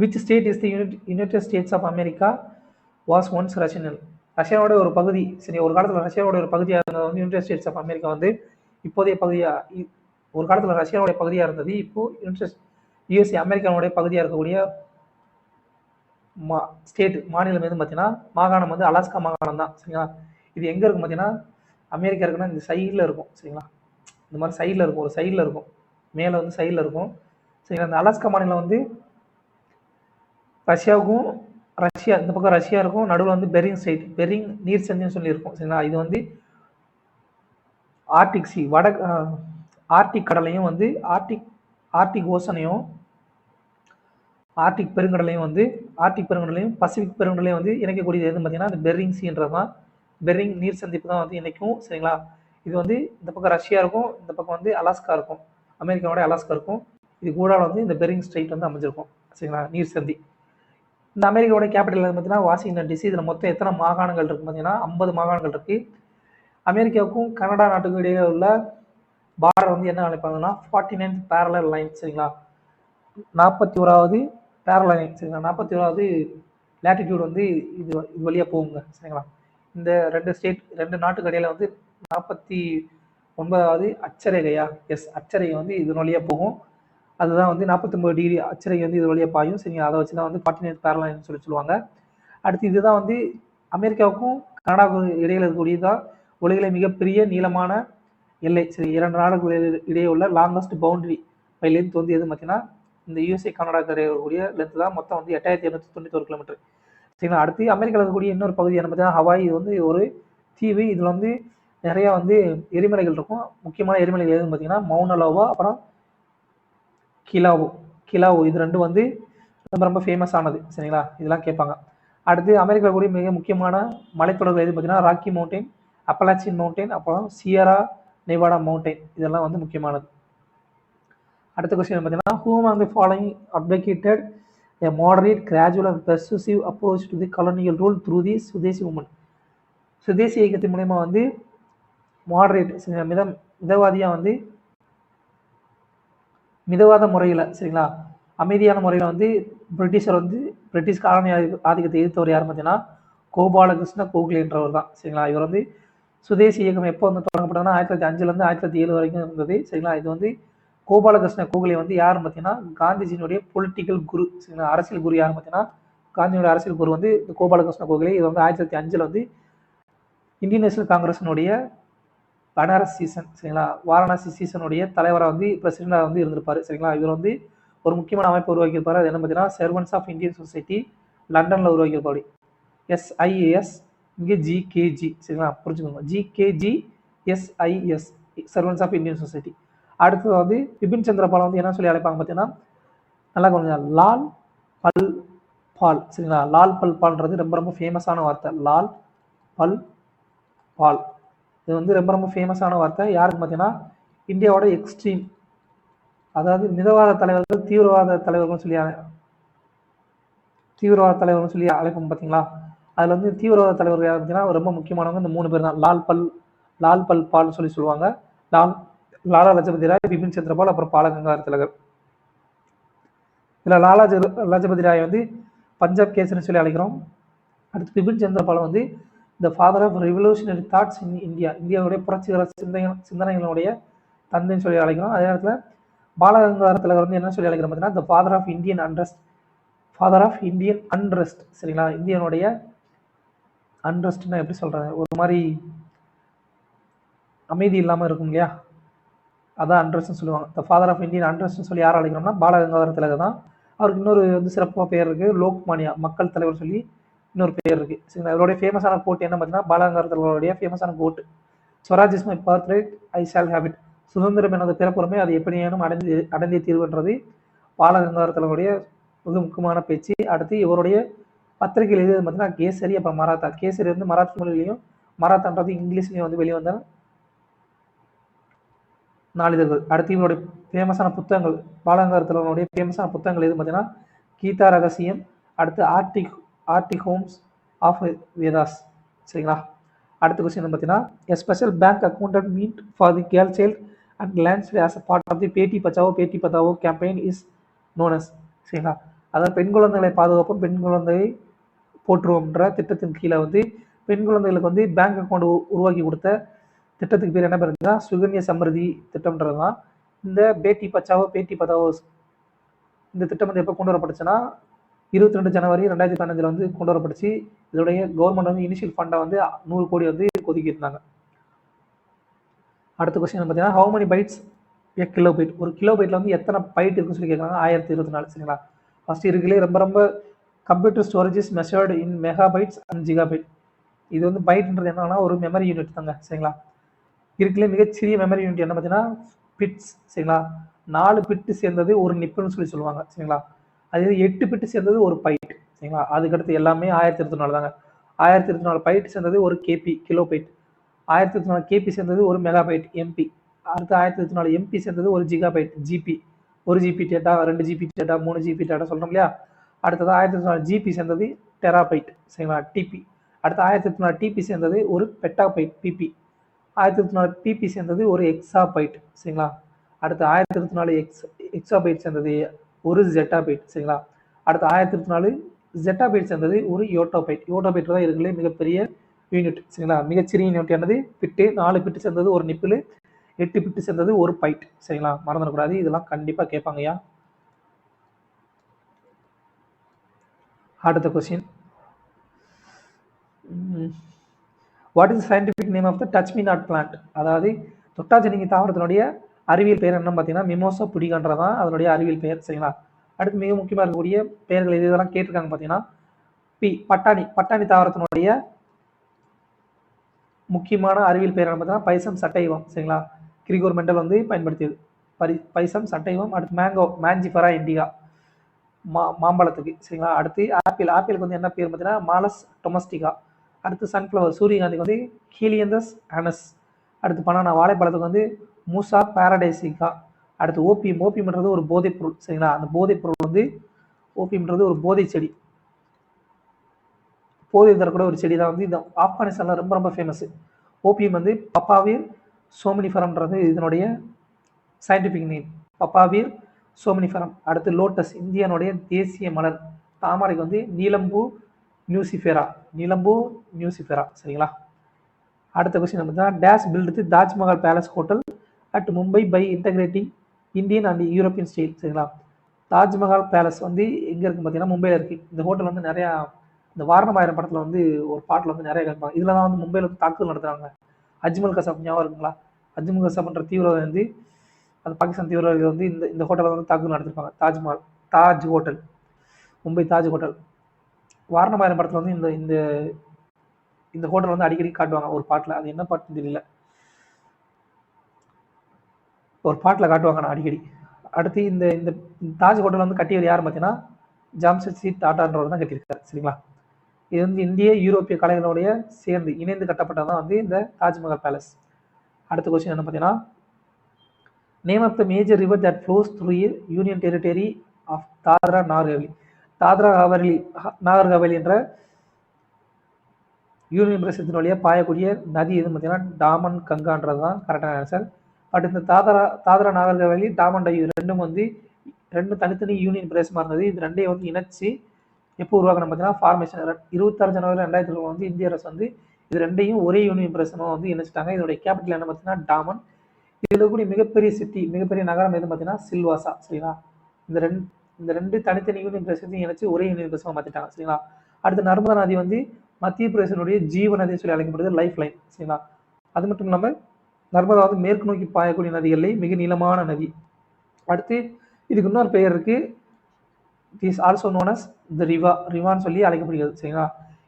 which state is the United States of America was once Russian. ரஷ்யாவோட ஒரு பகுதி. சரி, ஒரு காலத்தில் ரஷ்யாவோட ஒரு பகுதியாக இருந்தது வந்து யுனைடெட் ஸ்டேட்ஸ் ஆஃப் அமெரிக்கா வந்து இப்போதைய பகுதியாக ஒரு காலத்தில் ரஷ்யாவுடைய பகுதியாக இருந்தது. இப்போது யுஎஸ்ஏ அமெரிக்காவுடைய பகுதியாக இருக்கக்கூடிய ஸ்டேட் மாநிலம் எதுன்னு பார்த்தீங்கன்னா மாகாணம் வந்து அலாஸ்கா மாகாணம் தான். சரிங்களா, இது எங்கே இருக்கும் பார்த்தீங்கன்னா அமெரிக்கா இருக்குன்னா இந்த சைடில் இருக்கும். சரிங்களா, இந்த மாதிரி சைடில் இருக்கும், ஒரு சைடில் இருக்கும், மேலே வந்து சைடில் இருக்கும். சரிங்களா, இந்த அலாஸ்கா மாநிலம் வந்து ரஷ்யா இந்த பக்கம் ரஷ்யா இருக்கும், நடுவில் வந்து பெரிங் நீர் சந்தின்னு சொல்லியிருக்கும். சரிங்களா, இது வந்து ஆர்டிக் சி ஆர்டிக் கடலையும் வந்து ஆர்டிக் ஓசனையும் ஆர்டிக் பெருங்கடலையும் பசிபிக் பெருங்கடலையும் வந்து இணைக்கக்கூடியது எதுன்னு பார்த்தீங்கன்னா இந்த பெரிங் சீன்றதான் பெரிங் நீர் சந்திப்பு தான் வந்து இணைக்கும். சரிங்களா, இது வந்து இந்த பக்கம் ரஷ்யா இருக்கும், இந்த பக்கம் வந்து அலாஸ்கா இருக்கும், அமெரிக்காவோட அலாஸ்கா இருக்கும். இது கூட வந்து இந்த பெரிங் ஸ்ட்ரைட் வந்து அமைஞ்சிருக்கும். சரிங்களா, நீர் சந்தி. இந்த அமெரிக்காவோட கேபிட்டல் பார்த்தீங்கன்னா வாஷிங்டன் டிசி. இதில் மொத்தம் எத்தனை மாகாணங்கள் இருக்குது பார்த்தீங்கன்னா 50 மாகாணங்கள் இருக்குது. அமெரிக்காவுக்கும் கனடா நாட்டுக்கும் இடையே உள்ள பார்டர் வந்து என்ன அழைப்பாங்கன்னா 49th பேரலல் லைன். சரிங்களா, 41வது பேரலல் லைன். சரிங்களா, 41வது லேட்டிடியூட் வந்து இது வழியாக போகுங்க. சரிங்களா, இந்த ரெண்டு நாட்டுக்கு இடையில வந்து 49வது அச்சரேகையா அச்சரேகை வந்து இது வழியாக போகும். அதுதான் வந்து 49 டிகிரி அச்சரேகை வந்து இது வழியாக பாயும். சரிங்களா, அதை வச்சு தான் வந்து 49th பேரலல் லைன் சொல்லுவாங்க. அடுத்து இதுதான் வந்து அமெரிக்காவுக்கும் கனடாவுக்கும் இடையில இருக்கக்கூடியதான் உலகிலே மிகப்பெரிய நீளமான எல்லை. சரி, 2 நாடுகளுக்கு இடையே உள்ள லாங்கஸ்ட் பவுண்டரி பை லென்த் வந்து எது பார்த்தீங்கன்னா இந்த யூஎஸ்ஏ கனடா இருக்கக்கூடிய லென்த் தான். மொத்தம் வந்து 8291 கிலோமீட்டர். சரிங்களா, அடுத்து அமெரிக்காவில் இருக்கக்கூடிய இன்னொரு பகுதி என்ன பார்த்தீங்கன்னா ஹவாய். இது வந்து ஒரு தீவு. இதில் வந்து நிறையா வந்து எரிமலைகள் இருக்கும். முக்கியமான எரிமலைகள் எதுன்னு பார்த்தீங்கன்னா மவுனா லோவா, அப்புறம் கிலாவு. இது ரெண்டும் வந்து ரொம்ப ரொம்ப ஃபேமஸ் ஆனது. சரிங்களா, இதெல்லாம் கேட்பாங்க. அடுத்து அமெரிக்காவில் கூடிய மிக முக்கியமான மலைத்தொடர்கள் எது பார்த்தீங்கன்னா ராக்கி மவுண்டைன், அப்பலாச்சியன் மவுண்டைன், அப்புறம் சியரா நெவாடா மவுண்டைன், இதெல்லாம் வந்து முக்கியமானது. அடுத்த கொஸ்டின் பார்த்தீங்கன்னா whom of the following advocated a moderate, gradual and persuasive approach to the colonial rule through the Swadeshi movement. Swadeshi இயக்கத்தின் மூலமா வந்து மாடரேட் மிதவாதியாக வந்து மிதவாத முறையில் சரிங்களா அமைதியான முறையில் வந்து பிரிட்டிஷ் காலனி ஆதிக்கத்தை எதிர்த்தவர் யார் பார்த்தீங்கன்னா கோபாலகிருஷ்ண கோகலேன்றவர் தான். சரிங்களா, இவர் வந்து சுதேசி இயக்கம் எப்போ வந்து தொடங்கப்பட்டதுன்னா 1905 1907 வரைக்கும் இருந்தது. சரிங்களா, இது வந்து கோபாலகிருஷ்ண கோகலே வந்து யாருன்னு பார்த்தீங்கன்னா காந்திஜியினுடைய பொலிட்டிக்கல் குரு. சரிங்களா, அரசியல் குரு யாருன்னு பார்த்தீங்கன்னா காந்தியினுடைய அரசியல் குரு வந்து கோபாலகிருஷ்ண கோகலே. இது வந்து 1905 வந்து இந்தியன் நேஷனல் காங்கிரஸினுடைய வாரணாசி சீசனுடைய தலைவராக வந்து பிரசிடண்டாக வந்து இருந்திருப்பாரு. சரிங்களா, இவர் வந்து ஒரு முக்கியமான அமைப்பு உருவாக்கியிருப்பாரு. அது என்ன பார்த்தீங்கன்னா சர்வன்ஸ் ஆஃப் இந்தியன் சொசைட்டி, லண்டனில் உருவாக்கியிருப்பாரு. SIAS, இங்கே GKG. சரிங்களா, புரிஞ்சுக்கோங்க, GKG SIS, Servants of Indian Society. அடுத்தது வந்து பிபின் சந்திரபால் வந்து என்ன சொல்லி அழைப்பாங்க பார்த்தீங்கன்னா நல்லா கொஞ்சம் லால் பல் பால். சரிங்களா, லால் பல் பால்ன்றது ரொம்ப ரொம்ப ஃபேமஸான வார்த்தை. லால் பல் பால் இது வந்து ரொம்ப ரொம்ப ஃபேமஸான வார்த்தை. யாருக்கு பார்த்தீங்கன்னா இந்தியாவோட எக்ஸ்ட்ரீம், அதாவது மிதவாத தலைவர்கள் தீவிரவாத தலைவர்கள் சொல்லி அழைப்போம் பார்த்தீங்களா. அதில் வந்து தீவிரவாத தலைவர்கள் யார் பார்த்தீங்கன்னா ரொம்ப முக்கியமானவங்க இந்த 3 பேர் தான். லால் பல் பால் சொல்லி சொல்லுவாங்க. லாலா லஜபதி ராய், பிபின் சந்திரபால், அப்புறம் பாலகங்காதர திலகர். இதில் லாலா லஜபதி ராய் வந்து பஞ்சாப் கேசரின்னு சொல்லி அழைக்கிறோம். அடுத்து பிபின் சந்திரபால் வந்து the father of revolutionary thoughts in இந்தியாவுடைய புரட்சிகர சிந்தனைகளுடைய தந்தைன்னு சொல்லி அழைக்கிறோம். அதே நேரத்தில் பாலகங்காதர திலகர் வந்து என்ன சொல்லி அழைக்கிறோம் பார்த்தீங்கன்னா த ஃபாதர் ஆஃப் இந்தியன் அன்ரெஸ்ட். சரிங்களா, இந்தியனுடைய அன்ரெஸ்ட்னா எப்படி சொல்கிறேன், ஒரு மாதிரி அமைதி இல்லாமல் இருக்கும் இல்லையா, அதான் அன்ரெஸ்ட்னு சொல்லுவாங்க. த ஃபாதர் ஆஃப் இந்தியன் அன்ரெஸ்ட்னு சொல்லி யார் அழைக்கிறோம்னா பாலகங்காதர திலகர் தான். அவருக்கு இன்னொரு வந்து சிறப்பாக பேர் இருக்குது, லோக்மானியா, மக்கள் தலைவர் சொல்லி இன்னொரு பேர் இருக்குது. சரிங்களா, இவருடைய ஃபேமஸான கோட் என்ன பார்த்தீங்கன்னா பாலகங்காதர திலகருடைய ஃபேமஸான quote swaraj is my birth right, I shall have it. சுதந்திரம் எனது பிறப்புறமே, அது எப்படியேனும் அடைந்தே தீர்வுன்றது பாலகங்காதர திலகருடைய மிக முக்கியமான பேச்சு. அடுத்து இவருடைய பத்திரிகைகள் எது பார்த்தீங்கன்னா கேசரி, அப்புறம் மராத்தா. கேசரி வந்து மராத்தி மொழியிலையும், மராத்தான்றது இங்கிலீஷ்லையும் வந்து வெளியே வந்த நாளிதழ்கள். அடுத்து இவருடைய ஃபேமஸான புத்தகங்கள், பாலகங்காதர திலகருடைய ஃபேமஸான புத்தகங்கள் எது பார்த்தீங்கன்னா கீதா ரகசியம், அடுத்து ஆர்டிக் ஹோம்ஸ் ஆஃப் வேதாஸ். சரிங்களா, அடுத்த கொஸ்டின் பார்த்தீங்கன்னா a special bank account meant for the girl child and launched as a part of the Beti Bachao campaign is known as. சரிங்களா, அதாவது பெண் குழந்தைகளை பாதுகாப்பும் பெண் குழந்தையை போற்றுவோம்ன்ற திட்டத்தின் கீழே வந்து பெண் குழந்தைகளுக்கு வந்து பேங்க் அக்கௌண்ட் உருவாக்கி கொடுத்த திட்டத்துக்கு பேர் என்ன பேருன்னா சுகன்யா சம்ருதி திட்டம்ன்றது தான். இந்த பேட்டி பச்சாவோ இந்த திட்டம் வந்து எப்போ கொண்டு வரப்பட்டுச்சுன்னா 22 ஜனவரி 2015 வந்து கொண்டு வரப்பட்டுச்சு. இதோடைய கவர்மெண்ட் வந்து இனிஷியல் ஃபண்டை வந்து 100 கோடி வந்து ஒதுக்கி இருந்தாங்க. அடுத்த கொஸ்டின் பார்த்தீங்கன்னா how many bytes a kilobyte. ஒரு கிலோபைட்டில் வந்து எத்தனை பைட் இருக்குன்னு சொல்லி கேட்குறாங்க. 1024. சரிங்களா, ஃபர்ஸ்ட் இருக்குல்லே ரொம்ப ரொம்ப computer storage is measured in megabytes and gigabyte. இது வந்து பைட்ன்றது என்னன்னா ஒரு மெமரி யூனிட் தாங்க. சரிங்களா, இருக்குல்லே மிகச்சிறிய மெமரி யூனிட் என்ன பார்த்தீங்கன்னா பிட்ஸ். சரிங்களா, 4 பிட்டு சேர்ந்தது ஒரு நிப்புன்னு சொல்லி சொல்லுவாங்க. சரிங்களா, அது 8 பிட்டு சேர்ந்தது ஒரு பைட். சரிங்களா, அதுக்கடுத்து எல்லாமே 1024 தாங்க. 1024 பைட் சேர்ந்தது ஒரு கேபி கிலோபைட், 1024 கேபி சேர்ந்தது ஒரு மெகாபைட் எம்பி, அடுத்து 1024 எம்பி சேர்ந்தது ஒரு gigabyte GB, 1 GB data, 2 GB data, 3 GB data சொல்கிறோம் இல்லையா. அடுத்தது 1024 ஜிபி சேர்ந்தது டெராபைட். சரிங்களா, டிபி. அடுத்து 1024 டிபி சேர்ந்தது ஒரு பெட்டாபைட் பிபி, 1024 பிபி சேர்ந்தது ஒரு எக்ஸாபைட். சரிங்களா, அடுத்து 1024 எக்ஸாபைட் சேர்ந்தது ஒரு ஜெட்டாபைட். சரிங்களா, அடுத்து 1024 ஜெட்டாபைட் சேர்ந்தது ஒரு யோட்டோபைட். யோட்டோபைட் தான் இருக்குல்ல மிகப்பெரிய யூனிட். சரிங்களா, மிகச்சிறிய யூனிட் என்னது பிட்டு. 4 பிட்டு சேர்ந்தது ஒரு நிப்பிள், 8 பிட்டு சேர்ந்தது ஒரு பைட். சரிங்களா, மறந்துடக்கூடாது, இதெல்லாம் கண்டிப்பாக கேட்பாங்கய்யா. அடுத்த question, what is scientific name of the touch me not plant. அதாவது தொட்டாச்சினிங்கி தாவரத்தினுடைய அறிவியல் பெயர் என்னன்னு பார்த்தீங்கன்னா மிமோசா புடிகான்றதான் அதனுடைய அறிவியல் பெயர். சரிங்களா, அடுத்து மிக முக்கியமாக இருக்கக்கூடிய பெயர்கள் இதெல்லாம் கேட்டிருக்காங்க பார்த்தீங்கன்னா பட்டாணி தாவரத்தினுடைய முக்கியமான அறிவியல் பெயர் என்ன பார்த்தீங்கன்னா பைசம் சட்டைவம். சரிங்களா, கிரிகோர் மெண்டல் வந்து பயன்படுத்தியது பைசம் சட்டைவம். அடுத்து மேங்கோ, மேஞ்சிஃபரா இண்டிகா. மாம்பழத்துக்கு சரிங்களா. அடுத்து ஆப்பிளுக்கு வந்து என்ன பேர் பார்த்தீங்கன்னா மாலஸ் டொமஸ்டிகா. அடுத்து சன்ஃப்ளவர் சூரியகாந்திக்கு வந்து ஹீலியந்தஸ் ஆனஸ். அடுத்து பனானா வாழைப்பழத்துக்கு வந்து மூசா பாரடைசிகா. அடுத்து ஓபியம்ன்றது ஒரு போதைப் பொருள் சரிங்களா. அந்த போதைப் பொருள் வந்து ஓபியம்ன்றது ஒரு போதை செடி, போதை தரக்கூடிய ஒரு செடி தான் வந்து இந்த ஆப்கானிஸ்தானில் ரொம்ப ரொம்ப ஃபேமஸ். ஓபியம் வந்து பப்பாவீர் சோமினிஃபரம்ன்றது இதனுடைய சயின்டிஃபிக் நேம், பப்பாவீர் சோமினிஃபரம். அடுத்து லோட்டஸ் இந்தியானுடைய தேசிய மலர். தாமரைக்கு வந்து நீலம்பூ நியூசிஃபெரா சரிங்களா. அடுத்த கொஸ்டின் பார்த்தீங்கன்னா dash built Taj Mahal Palace Hotel at Mumbai by integrating Indian and European style சரிங்களா. தாஜ்மஹால் பேலஸ் வந்து எங்கே இருக்குன்னு பார்த்தீங்கன்னா மும்பையில் இருக்குது. இந்த ஹோட்டல் வந்து நிறையா இந்த வாரணமாயிரம் படத்தில் வந்து ஒரு பாட்டில் வந்து நிறைய கேட்பாங்க. இதில் தான் வந்து மும்பையில் வந்து தாக்குதல் நடத்துகிறாங்க. அஜ்மல் கசாப் ஞாபகம் இருக்குங்களா? அஜ்மல் கசாப்ன்ற தீவிரவாதி வந்து அந்த பாகிஸ்தான் தீவிரவாதிகள் வந்து இந்த ஹோட்டலில் வந்து தாக்குதல் நடத்திருப்பாங்க. Taj hotel, Mumbai Taj hotel. வாரணமாயிரம் படத்தில் வந்து இந்த இந்த இந்த ஹோட்டல் வந்து அடிக்கடி காட்டுவாங்க ஒரு பாட்டில். அது என்ன பாட்டுன்னு தெரியல, ஒரு பாட்டில் காட்டுவாங்க அடிக்கடி. அடுத்து இந்த இந்த தாஜ் ஹோட்டல் வந்து கட்டியவர் யார் பார்த்தீங்கன்னா ஜாம்ஷெட்ஜி டாட்டான்றவர் தான் கட்டியிருக்காரு சரிங்களா. இது வந்து இந்திய யூரோப்பிய கலைகளுடைய சேர்ந்து இணைந்து கட்டப்பட்டதான் வந்து இந்த தாஜ்மஹால் பேலஸ். அடுத்த கொஸ்டின் என்ன பார்த்தீங்கன்னா name of the major river that flows through union territory of Dadra Nagar Haveli என்ற யூனியன் பிரதேசத்தின் வழியாக பாயக்கூடிய நதி எதுன்னு பார்த்தீங்கன்னா டாமன் கங்கான்றது தான் கரெக்டான ஆன்சர். பட் இந்த தாத்ரா நாகர் ஹவேலி டாமன் டையூ ரெண்டும் தனித்தனி யூனியன் பிரதேசமாக இருந்தது. இது ரெண்டையும் வந்து இணைச்சு எப்போ உருவாக்கணும் பார்த்தீங்கன்னா ஃபார்மேஷன் 26 ஜனவரி 2000 வந்து இந்திய அரசு வந்து இது ரெண்டையும் ஒரே யூனியன் பிரதேசமாக வந்து இணைச்சிட்டாங்க. இதோடைய கேபிட்டல் என்ன பார்த்தீங்கன்னா டாமன். இதில் கூடிய மிகப்பெரிய நகரம் எதுன்னு பார்த்தீங்கன்னா சில்வாசா சரிங்களா. இந்த ரெண்டு தனித்தனி யூனியன் பிரதேசத்தையும் இணைச்சு ஒரே யூனியன் பிரதேசமாக மாற்றிட்டாங்க சரிங்களா. அடுத்து நர்மதா நதி வந்து மத்திய பிரதேசனுடைய ஜீவ நதின்னு சொல்லி அழைக்கப்படுது, லைஃப் லைன் சரிங்களா. அது மட்டும் இல்லாமல் நர்மதா வந்து மேற்கு நோக்கி பாயக்கூடிய நதிகளில் மிக நீளமான நதி. அடுத்து இதுக்கு இன்னொரு பெயர் இருக்கு, இஸ் ஆல்சோ நோன் அஸ் த ரிவான்னு சொல்லி அழைக்கப்படுகிறது சரிங்களா.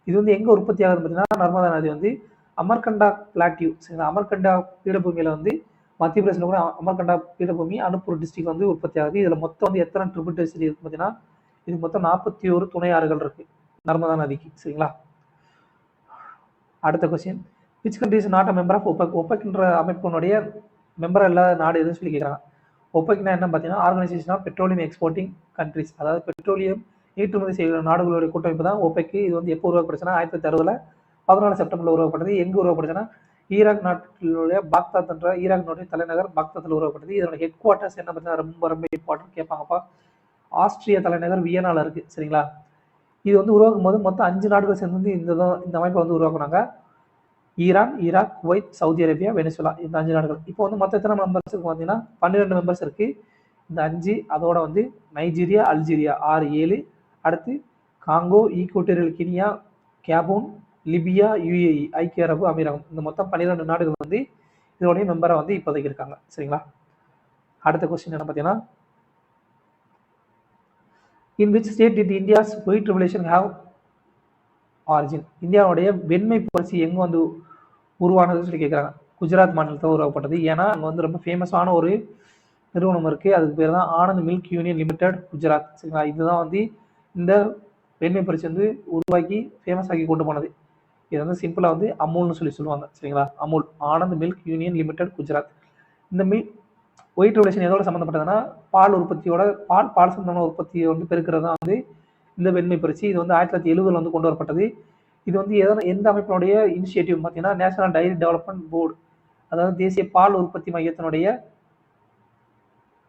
இது வந்து எங்கே உற்பத்தி ஆகுதுன்னு பார்த்தீங்கன்னா நர்மதா நதி வந்து அமர்கண்டா பிளாட்டியூ சரிங்களா. அமர்கண்டா பீடபூமியில் வந்து மத்திய பிரதேசத்தில் கூட அமர்கண்டா பீடபூமி அனுப்பூர் டிஸ்ட்ரிக்ட் வந்து உற்பத்தி ஆகுது. இதில் மொத்தம் வந்து எத்தனை ட்ரிபியூட்டரிஸ் இருக்கு பார்த்தீங்கன்னா இது மொத்தம் 41 துணை ஆறுகள் இருக்கு நர்மதா நதிக்கு சரிங்களா. அடுத்த question which country is not a member of OPEC. ஒபெக்ன்ற அமைப்பினுடைய மெம்பர் இல்லாத நாடு எதுன்னு சொல்லி கேட்குறாங்க. ஒபெக்னா என்ன பார்த்தீங்கன்னா organization of petroleum exporting countries, அதாவது பெட்ரோலியம் ஏற்றுமதி செய்கிற நாடுகளுடைய கூட்டமைப்பு தான் ஒபெக். இது வந்து எப்போ உருவாக்கப்படுச்சுன்னா 1960 14 செப்டம்பரில் உருவாக்கப்பட்டது. எங்கே உருவாக்கப்படுச்சுன்னா ஈராக் நாட்டிலுடைய பாக்தாத் என்ற ஈராக்கினுடைய தலைநகர் பாக்தாத்தில் உருவாக்கப்பட்டது. இதோட ஹெட் குவார்ட்டர்ஸ் என்ன பார்த்தீங்கன்னா ரொம்ப ரொம்ப இம்பார்ட்டன்ட் கேட்பாங்கப்பா, ஆஸ்திரிய தலைநகர் வியனால இருக்கு சரிங்களா. இது வந்து உருவாக்கும் போது மொத்தம் 5 நாடுகள் சேர்ந்து வந்து இந்த அமைப்பை வந்து உருவாக்குனாங்க. Iran, Iraq, Kuwait, Saudi Arabia, Venezuela, இந்த 5 நாடுகள். இப்போ வந்து மொத்த எத்தனை மெம்பர்ஸ் இருக்கு பார்த்தீங்கன்னா 12 மெம்பர்ஸ் இருக்கு. இந்த 5 அதோட வந்து நைஜீரியா, அல்ஜீரியா 6 7. அடுத்து Congo, Equatorial Guinea, Gabon, Libya, UAE ஐக்கிய அரபு அமீரகம், இந்த மொத்தம் 12 நாடுகள் வந்து இதோடைய மெம்பரை வந்து இப்போதைக்கு இருக்காங்க சரிங்களா. அடுத்த கொஸ்டின் என்ன பார்த்தீங்கன்னா இன் which state did India's white revolution have origin. இந்தியாவுடைய வெண்மை புரட்சி எங்கே வந்து உருவானதுன்னு சொல்லி கேட்குறாங்க. குஜராத் மாநிலத்தில் உருவாக்கப்பட்டது. ஏன்னா அங்கே வந்து ரொம்ப ஃபேமஸான ஒரு நிறுவனம் இருக்குது, அதுக்கு பேர் தான் Anand milk union limited Gujarat சரிங்களா. இதுதான் வந்து இந்த வெண்மை புரட்சி வந்து உருவாக்கி ஃபேமஸ் ஆக்கி கொண்டு போனது. இது வந்து சிம்பிளாக வந்து அமுல்னு சொல்லுவாங்க சரிங்களா. Amul, Anand milk union limited Gujarat. இந்த ஒயிட் ரெவல்யூஷன் எதோட சம்மந்தப்பட்டதுன்னா பால் உற்பத்தியோட பால் சம்பந்தமான உற்பத்தியை வந்து பெருக்கிறது தான் வந்து இந்த வெண்மை புரட்சி. இது வந்து 1970 வந்து கொண்டு வரப்பட்டது. இது வந்து எந்த அமைப்பினுடைய இனிஷியேட்டிவ் பார்த்தீங்கன்னா நேஷனல் டைரி டெவலப்மெண்ட் போர்டு, அதாவது தேசிய பால் உற்பத்தி மையத்தினுடைய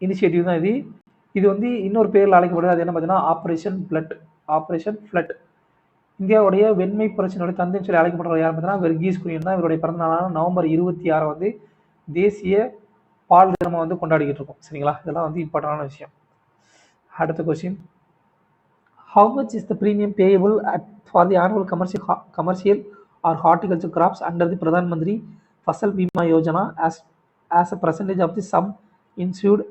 இனிஷியேட்டிவ் தான் இது. இது வந்து இன்னொரு பேரில் அழைக்கப்படுது, அது என்ன பார்த்தீங்கன்னா ஆப்ரேஷன் ஃப்ளட். இந்தியாவுடைய வெண்மை புரட்சியினுடைய தந்தைன்னு சொல்லி அழைக்கப்படுற யார் பார்த்தீங்கன்னா வெர்கீஸ் குரியன் தான். இவருடைய பிறந்த நாளான நவம்பர் 26 வந்து தேசிய பால் தினமாக வந்து கொண்டாடிக்கிட்டு இருக்கோம் சரிங்களா. இதெல்லாம் வந்து இம்பார்ட்டன்டான விஷயம். அடுத்த question how much is the premium payable for the annual commercial or horticulture crops under the Pradhan Mantri Fasal Bima Yojana as a percentage of the sum insured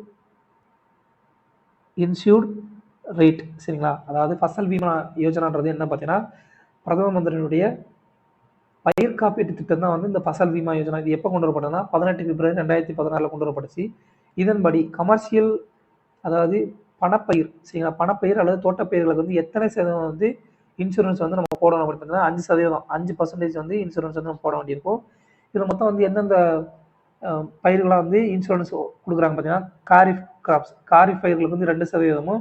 rate சரிங்களா. அதாவது ஃபசல் பீமா யோஜனான்றது என்ன பார்த்தீங்கன்னா பிரதம மந்திரியினுடைய பயிர் காப்பீட்டு திட்டம் தான் வந்து இந்த ஃபசல் பீமா யோஜனா. இது எப்போ கொண்டு வரப்பட்டதுன்னா 18 பிப்ரவரி 2016 கொண்டு வரப்பட்டுச்சு. இதன்படி கமர்ஷியல், அதாவது பணப்பயிர் சரிங்களா, பணப்பயிர் அல்லது தோட்டப்பயிர்களுக்கு வந்து எத்தனை சதவீதம் வந்து இன்சூரன்ஸ் வந்து நம்ம போடணும் அப்படின்னு பார்த்தீங்கன்னா 5%, 5% வந்து இன்சூரன்ஸ் வந்து நம்ம போட வேண்டியிருக்கும். இதில் மொத்தம் வந்து எந்தெந்த பயிர்களாக வந்து இன்சூரன்ஸ் கொடுக்குறாங்க பார்த்தீங்கன்னா, காரிஃப் கிராப்ஸ், காரிஃப் பயிர்களுக்கு வந்து 2%,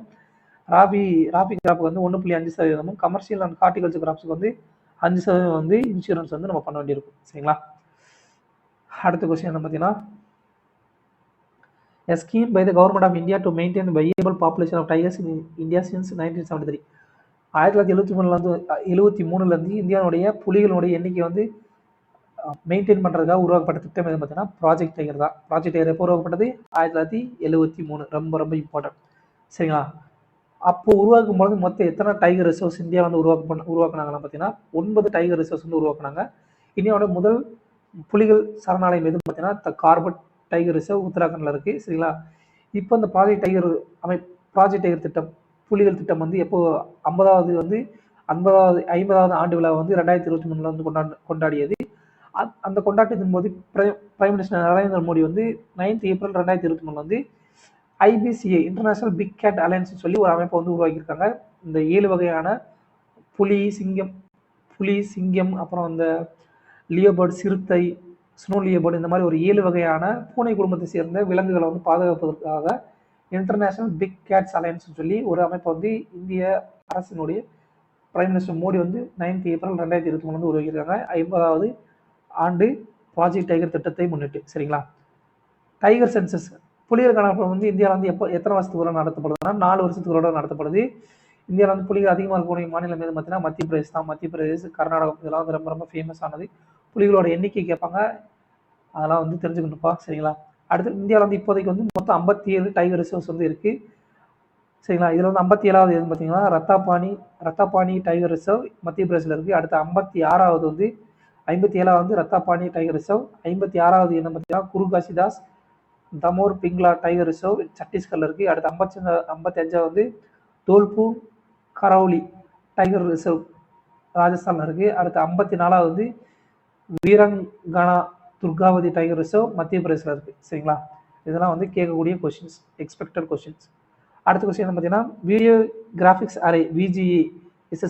ராபி கிராப்புக்கு வந்து 1.5%, கமர்ஷியல் அண்ட் ஹார்டிகல்ச்சர் கிராப்ஸுக்கு வந்து 5% வந்து இன்சூரன்ஸ் வந்து நம்ம பண்ண வேண்டியிருக்கும் சரிங்களா. அடுத்த கொஸ்டின் என்ன பார்த்தீங்கன்னா, a scheme by the government of India to maintain the viable population of tigers in India since 1973. 1973 இந்தியாவுடைய புலிகளுடைய எண்ணிக்கை வந்து மெயின்டைன் பண்ணுறதுக்காக உருவாக்கப்பட்ட திட்டம் எது பார்த்தீங்கன்னா ப்ராஜெக்ட் டைகர் தான். ப்ராஜெக்ட் டைகர் எப்போ உருவாக்கப்பட்டது? 1973. ரொம்ப ரொம்ப இம்பார்ட்டன்ட் சரிங்களா. அப்போ உருவாக்கும் பொழுது மொத்தம் எத்தனை டைகர் ரிசர்வ்ஸ் இந்தியா வந்து உருவாக்குனாங்கன்னு பார்த்தீங்கன்னா 9 டைகர் ரிசர்வ்ஸ் வந்து உருவாக்குனாங்க. இந்தியாவோட முதல் புலிகள் சரணாலயம் எதுன்னு பார்த்தீங்கன்னா கார்பெட் டைகர் ரிசர்வ் உத்தராகண்டில் இருக்குது சரிங்களா. இப்போ இந்த ப்ராஜெக்ட் டைகர் திட்டம், புலிகள் திட்டம் வந்து எப்போ 50வது ஆண்டு விழா வந்து 2023 வந்து கொண்டாடியது. அந்த கொண்டாட்டத்தின் போது பிரைம் மினிஸ்டர் நரேந்திர மோடி வந்து 9th April 2023 வந்து IBCA International Big Cat Alliance சொல்லி ஒரு அமைப்பை வந்து உருவாக்கியிருக்காங்க. இந்த 7 வகையான புலி, சிங்கம், அப்புறம் இந்த லியோபர்ட், சிறுத்தை, ஸ்னோ லியோபர்ட், இந்த மாதிரி ஒரு 7 வகையான பூனை குடும்பத்தை சேர்ந்த விலங்குகளை வந்து பாதுகாப்பதற்காக இன்டர்நேஷனல் பிக் கேட்ஸ் அலையன்ஸ் சொல்லி ஒரு அமைப்பை வந்து இந்திய அரசினுடைய பிரைம் மினிஸ்டர் மோடி வந்து 9th April 2023 வந்து உருவாக்கியிருக்காங்க 50வது ஆண்டு ப்ராஜெக்ட் டைகர் திட்டத்தை முன்னிட்டு சரிங்களா. டைகர் சென்சஸ், புலிகள் கணக்கு வந்து இந்தியாவில் வந்து எத்தனை வருஷத்துக்குள்ள நடத்தப்படுதுன்னா 4 வருஷத்துக்குள்ள நடத்தப்படுது. இந்தியாவில் வந்து புலிகள் அதிகமாக இருக்கக்கூடிய மாநிலம் எது பார்த்தீங்கன்னா மத்திய பிரதேஷ் தான். மத்திய பிரதேஷ், கர்நாடகம் இதெல்லாம் வந்து ரொம்ப ரொம்ப ஃபேமஸ் ஆனது. புலிகளோட எண்ணிக்கை கேட்பாங்க, அதெல்லாம் வந்து தெரிஞ்சுக்கணும்ப்பா சரிங்களா. அடுத்து இந்தியாவில் வந்து இப்போதைக்கு வந்து மொத்தம் 57 டைகர் ரிசர்வ்ஸ் வந்து இருக்குது சரிங்களா. இதில் வந்து 57வது எதுன்னு பார்த்தீங்கன்னா ரத்தாபானி டைகர் ரிசர்வ் மத்திய பிரதேசில் இருக்குது. அடுத்து 57வது வந்து ரத்தாபானி டைகர் ரிசர்வ். 56வது என்ன பார்த்தீங்கன்னா குருகாசிதாஸ் தமோர் பிங்லா டைகர் ரிசர்வ் சத்தீஸ்கர்ல இருக்குது. அடுத்து 55வது வந்து தோல்பூர் கரௌலி டைகர் ரிசர்வ் ராஜஸ்தானில் இருக்குது. அடுத்து 54வது வந்து வீரங்கனா துர்காவதி டைகர் ரிசர்வ் மத்திய பிரதேசில் இருக்குது சரிங்களா. இதெல்லாம் வந்து கேட்கக்கூடிய கொஸ்டின்ஸ், எக்ஸ்பெக்டட் கொஸ்டின்ஸ். அடுத்த கொஸ்டின் என்ன பார்த்தீங்கன்னா வீடியோ கிராஃபிக்ஸ் அரே VGA இஸ் a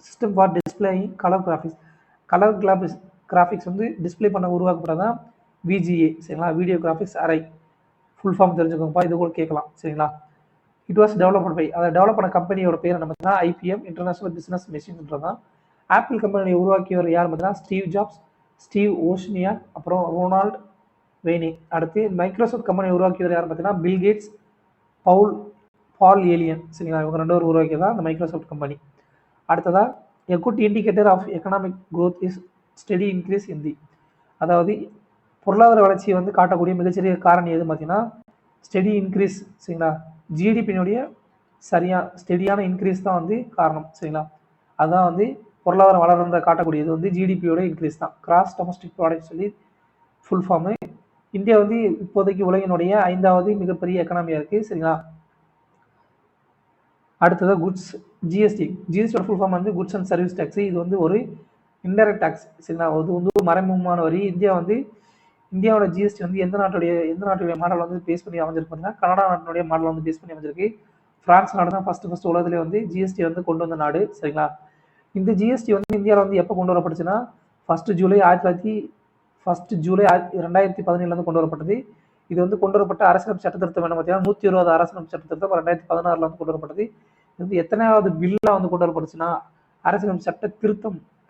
system for displaying color graphics வந்து டிஸ்பிளே பண்ண உருவாக்கப்பட்டதான் VGA சரிங்களா. Video graphics array full form தெரிஞ்சுக்கோங்கப்பா, இது கூட கேட்கலாம் சரிங்களா. இட் வாஸ் டெவலப்ட் பை, அதை டெவலப் பண்ண கம்பெனியோட பேர் என்ன பார்த்தீங்கன்னா IBM இன்டர்நேஷனல் பிஸ்னஸ் மெஷின்ன்றதான். ஆப்பிள் கம்பெனியை உருவாக்கியவர் யார் பார்த்தீங்கன்னா ஸ்டீவ் ஜாப்ஸ், ஸ்டீவ் ஓஷ்னியாக், அப்புறம் ரொனால்ட் வெய்னி. அடுத்து மைக்ரோசாஃப்ட் கம்பெனியை உருவாக்கியவர் யார் பார்த்தீங்கன்னா பில் கேட்ஸ், பால் ஏலியன் சரிங்களா. இவங்க 2 பேர் உருவாக்கியதான் இந்த மைக்ரோசாஃப்ட் கம்பெனி. அடுத்ததா a good indicator of economic growth is steady increase in the, அதாவது பொருளாதார வளர்ச்சியை வந்து காட்டக்கூடிய மிகச்சிறிய காரணி எது பார்த்தீங்கன்னா ஸ்டெடி இன்க்ரீஸ் சரிங்களா. ஜிடிபியினுடைய ஸ்டெடியான இன்க்ரீஸ் தான் வந்து காரணம் சரிங்களா. அதுதான் வந்து பொருளாதாரம் வளர்ந்த காட்டக்கூடியது வந்து ஜிடிபியோட இன்க்ரீஸ் தான். கிராஸ் டொமஸ்டிக் ப்ராடக்ட் சொல்லி ஃபுல் ஃபார்மு. இந்தியா வந்து இப்போதைக்கு உலகினுடைய 5வது மிகப்பெரிய எக்கனாமியாக இருக்குது சரிங்களா. அடுத்ததாக குட்ஸ், ஜிஎஸ்டியோட ஃபுல் ஃபார்ம் வந்து குட்ஸ் அண்ட் சர்வீஸ் டேக்ஸ். இது வந்து ஒரு இன்டைரக்ட் டேக்ஸ் சரிங்களா. அது வந்து ஒரு மறைமுகமான வரி. இந்தியாவோட ஜிஎஸ்டி வந்து எந்த நாட்டுடைய மாடல் வந்து பேஸ் பண்ணி அமைஞ்சிருக்கு, கனடா நாட்டினுடைய மாடல் வந்து பேஸ் பண்ணி அமைஞ்சிருக்கு. பிரான்ஸ் நாடு தான் ஃபர்ஸ்ட் உலகத்திலே வந்து ஜிஎஸ்டி வந்து கொண்டு வந்த நாடு சரிங்களா. இந்த ஜிஎஸ்டி வந்து இந்தியாவில் வந்து எப்போ கொண்டு வரப்பட்டுச்சுன்னா 1 ஜூலை 2017 வந்து கொண்டு வரப்பட்டது. இது வந்து கொண்டு வரப்பட்ட அரசியலமைப்பு சட்ட திருத்தம் என்ன பார்த்தீங்கன்னா 120வது அரசியலமைப்பு சட்ட திருத்தம் 2016 வந்து கொண்டு வரப்பட்டது. இது வந்து எத்தனையாவது பில்லா வந்து கொண்டு வரப்பட்டுச்சுன்னா அரசியலமைப்பு சட்ட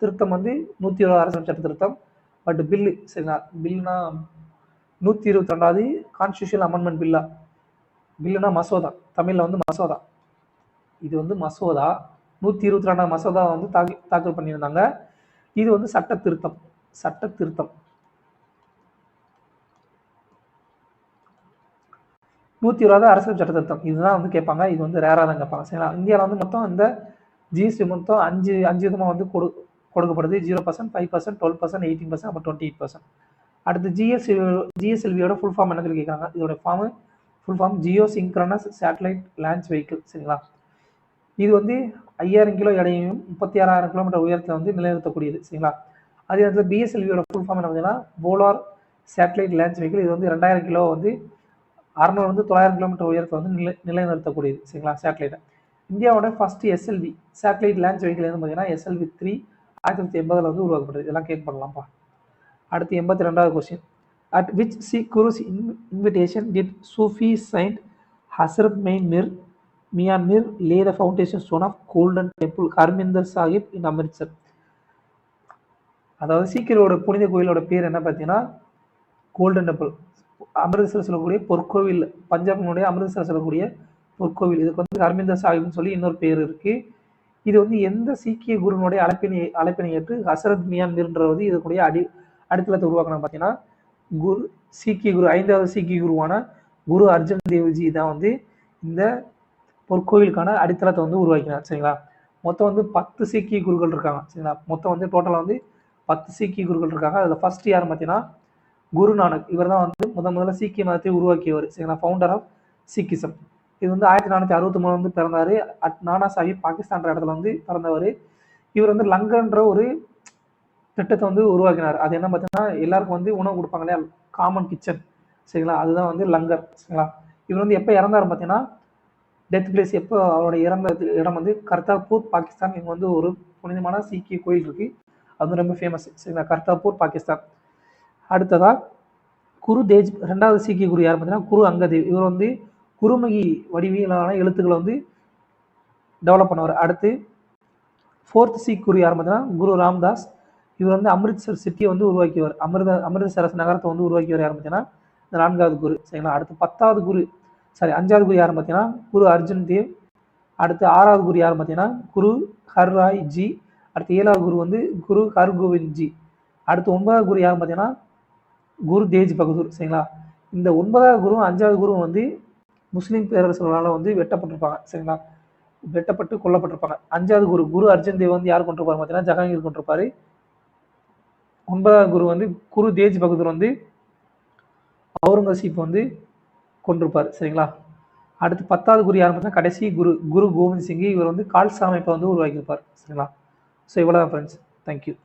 திருத்தம் வந்து 120வது அரசியலமைப்பு சட்ட திருத்தம். பட் பில்லு சரிங்களா, பில்னா 122வது கான்ஸ்டியூஷன் அமெண்ட்மெண்ட் பில்லுனா மசோதா, தமிழில் வந்து மசோதா. இது வந்து மசோதா 122வது மசோதா வந்து தாக்கல் பண்ணியிருந்தாங்க. இது வந்து சட்ட திருத்தம் 120வது அரசியல் சட்ட திருத்தம். இதுதான் வந்து கேட்பாங்க. இது வந்து ரேராக தான் கேட்பாங்க சரிங்களா. இந்தியாவில் வந்து மொத்தம் இந்த ஜிஎஸ்டி மொத்தம் 5 விதமாக வந்து கொடுக்கப்படுது. 0%, 5%, 12%, 18%, அப்புறம் 28%. அடுத்து ஜிஎஸ்எல்வியோட ஃபுல் ஃபார்ம் என்ன சொல்லி கேட்குறாங்க. இதோட full form geosynchronous satellite launch vehicle சரிங்களா. இது வந்து 5000 கிலோ எடையும் 36,000 கிலோமீட்டர் உயரத்தில் வந்து நிலைநிறுத்தக்கூடியது சரிங்களா. அதே நேரத்தில் பிஎஸ்எல்வியோட ஃபுல் ஃபார்ம் என்ன பார்த்தீங்கன்னா போலார் சேட்டலைட் லான்ச் வெஹிக்கிள். இது வந்து 2000 கிலோ வந்து அர்னர் வந்து 900 கிலோமீட்டர் உயரத்தை வந்து நிலைநிறுத்தக்கூடியது சரிங்களா சேட்டலைட்டை. இந்தியாவோட first SLV satellite launch vehicle எதுன்னு பார்த்தீங்கன்னா SLV-3 1980 வந்து உருவாக்கப்பட்டது. இதெல்லாம் கேட்க பண்ணலாம்ப்பா. அடுத்து 82வது question. At which guru's invitation did Sufi saint Hazrat Mian Mir lay the foundation stone of Golden Temple Harmandir Sahib in Amritsar. அதாவது சீக்கியரோட புனித கோயிலோட பேர் என்ன பார்த்தீங்கன்னா கோல்டன் டெம்பிள். அமிர்தசர் சொல்லக்கூடிய பொற்கோவில், பஞ்சாபினுடைய அமிர்தசர் சொல்லக்கூடிய பொற்கோவில். இதுக்கு வந்து ஹர்மிந்தர் சாஹிப்னு சொல்லி இன்னொரு பேர் இருக்கு. இது வந்து எந்த சீக்கிய குருனுடைய அழைப்பினை ஏற்று ஹசரத் மியான் மிர்ன்றது இதுக்குடைய அடித்தளத்தை உருவாக்கணும் பார்த்தீங்கன்னா குரு சீக்கிய குரு 5வது சீக்கிய குருவான குரு அர்ஜுன் தேவ்ஜி தான் வந்து இந்த பொற்கோவிலுக்கான அடித்தளத்தை வந்து உருவாக்கினார் சரிங்களா. மொத்தம் வந்து 10 சீக்கிய குருக்கள் இருக்காங்க சரிங்களா. மொத்தம் வந்து டோட்டலாக வந்து 10 சீக்கிய குருக்கள் இருக்காங்க. அதில் ஃபர்ஸ்ட் யார் பார்த்தீங்கன்னா குரு நானக். இவர் தான் வந்து முதல்ல சீக்கிய மதத்தை உருவாக்கியவர் சரிங்களா. Founder of Sikhism. இது வந்து 1463 வந்து பிறந்தாரு. நானா சாஹிப் பாகிஸ்தான்ற இடத்துல வந்து பிறந்தவர். இவர் வந்து லங்கர்ன்ற ஒரு திட்டத்தை வந்து உருவாக்கினார். அது என்ன பார்த்தீங்கன்னா எல்லாருக்கும் வந்து உணவு கொடுப்பாங்க இல்லையா, காமன் கிச்சன் சரிங்களா. அதுதான் வந்து லங்கர் சரிங்களா. இவர் வந்து எப்போ இறந்தார் பார்த்தீங்கன்னா டெத் பிளேஸ் எப்போ அவரோட இறந்த இடம் வந்து கர்தார்பூர் பாகிஸ்தான். இங்கே வந்து ஒரு புனிதமான சீக்கிய கோயில் இருக்கு, அது வந்து ரொம்ப ஃபேமஸ் சரிங்களா, கர்தார்பூர் பாகிஸ்தான். அடுத்ததா குரு தேஜ் 2வது சீக்கிய குரு யார் பார்த்தீங்கன்னா குரு அங்கதேவ். இவர் வந்து குருமகி வடிவிலான எழுத்துக்களை வந்து டெவலப் பண்ணுவார். அடுத்து 4th சீக் குரு யார் பார்த்தீங்கன்னா குரு ராம்தாஸ். இவர் வந்து அமிர்த்சர் சிட்டியை வந்து உருவாக்கியவர். அமிர்தசரஸ் நகரத்தை வந்து உருவாக்கியவர் யார் பார்த்தீங்கன்னா 4வது குரு சரிங்களா. அடுத்து 5வது குரு யார் பார்த்தீங்கன்னா குரு அர்ஜுன் தேவ். அடுத்து 6வது குரு யார் பார்த்தீங்கன்னா குரு ஹர்ராய் ஜி. அடுத்து 7வது குரு வந்து குரு ஹர்கோவிந்த் ஜி. அடுத்து 9வது குரு யார் பார்த்தீங்கன்னா குரு தேஜ் பகதூர் சரிங்களா. இந்த 9வது குரு 5வது குரு வந்து முஸ்லீம் பேரரசர்களால் வந்து வெட்டப்பட்டிருப்பாங்க சரிங்களா, வெட்டப்பட்டு கொல்லப்பட்டிருப்பாங்க. 5வது குரு அர்ஜுன் தேவ் வந்து யார் கொண்டிருப்பாரு பார்த்தீங்கன்னா ஜஹாங்கீர் கொண்டிருப்பாரு. 9வது குரு வந்து குரு தேஜ் பகதூர் வந்து அவுரங்கசீப் வந்து கொண்டிருப்பார் சரிங்களா. அடுத்து 10வது குரு யார் பார்த்தீங்கன்னா கடைசி குரு கோவிந்த் சிங். இவர் வந்து கால்சா அமைப்பை வந்து உருவாக்கியிருப்பார் சரிங்களா. ஸோ இவ்வளோதான் ஃப்ரெண்ட்ஸ். தேங்க்யூ.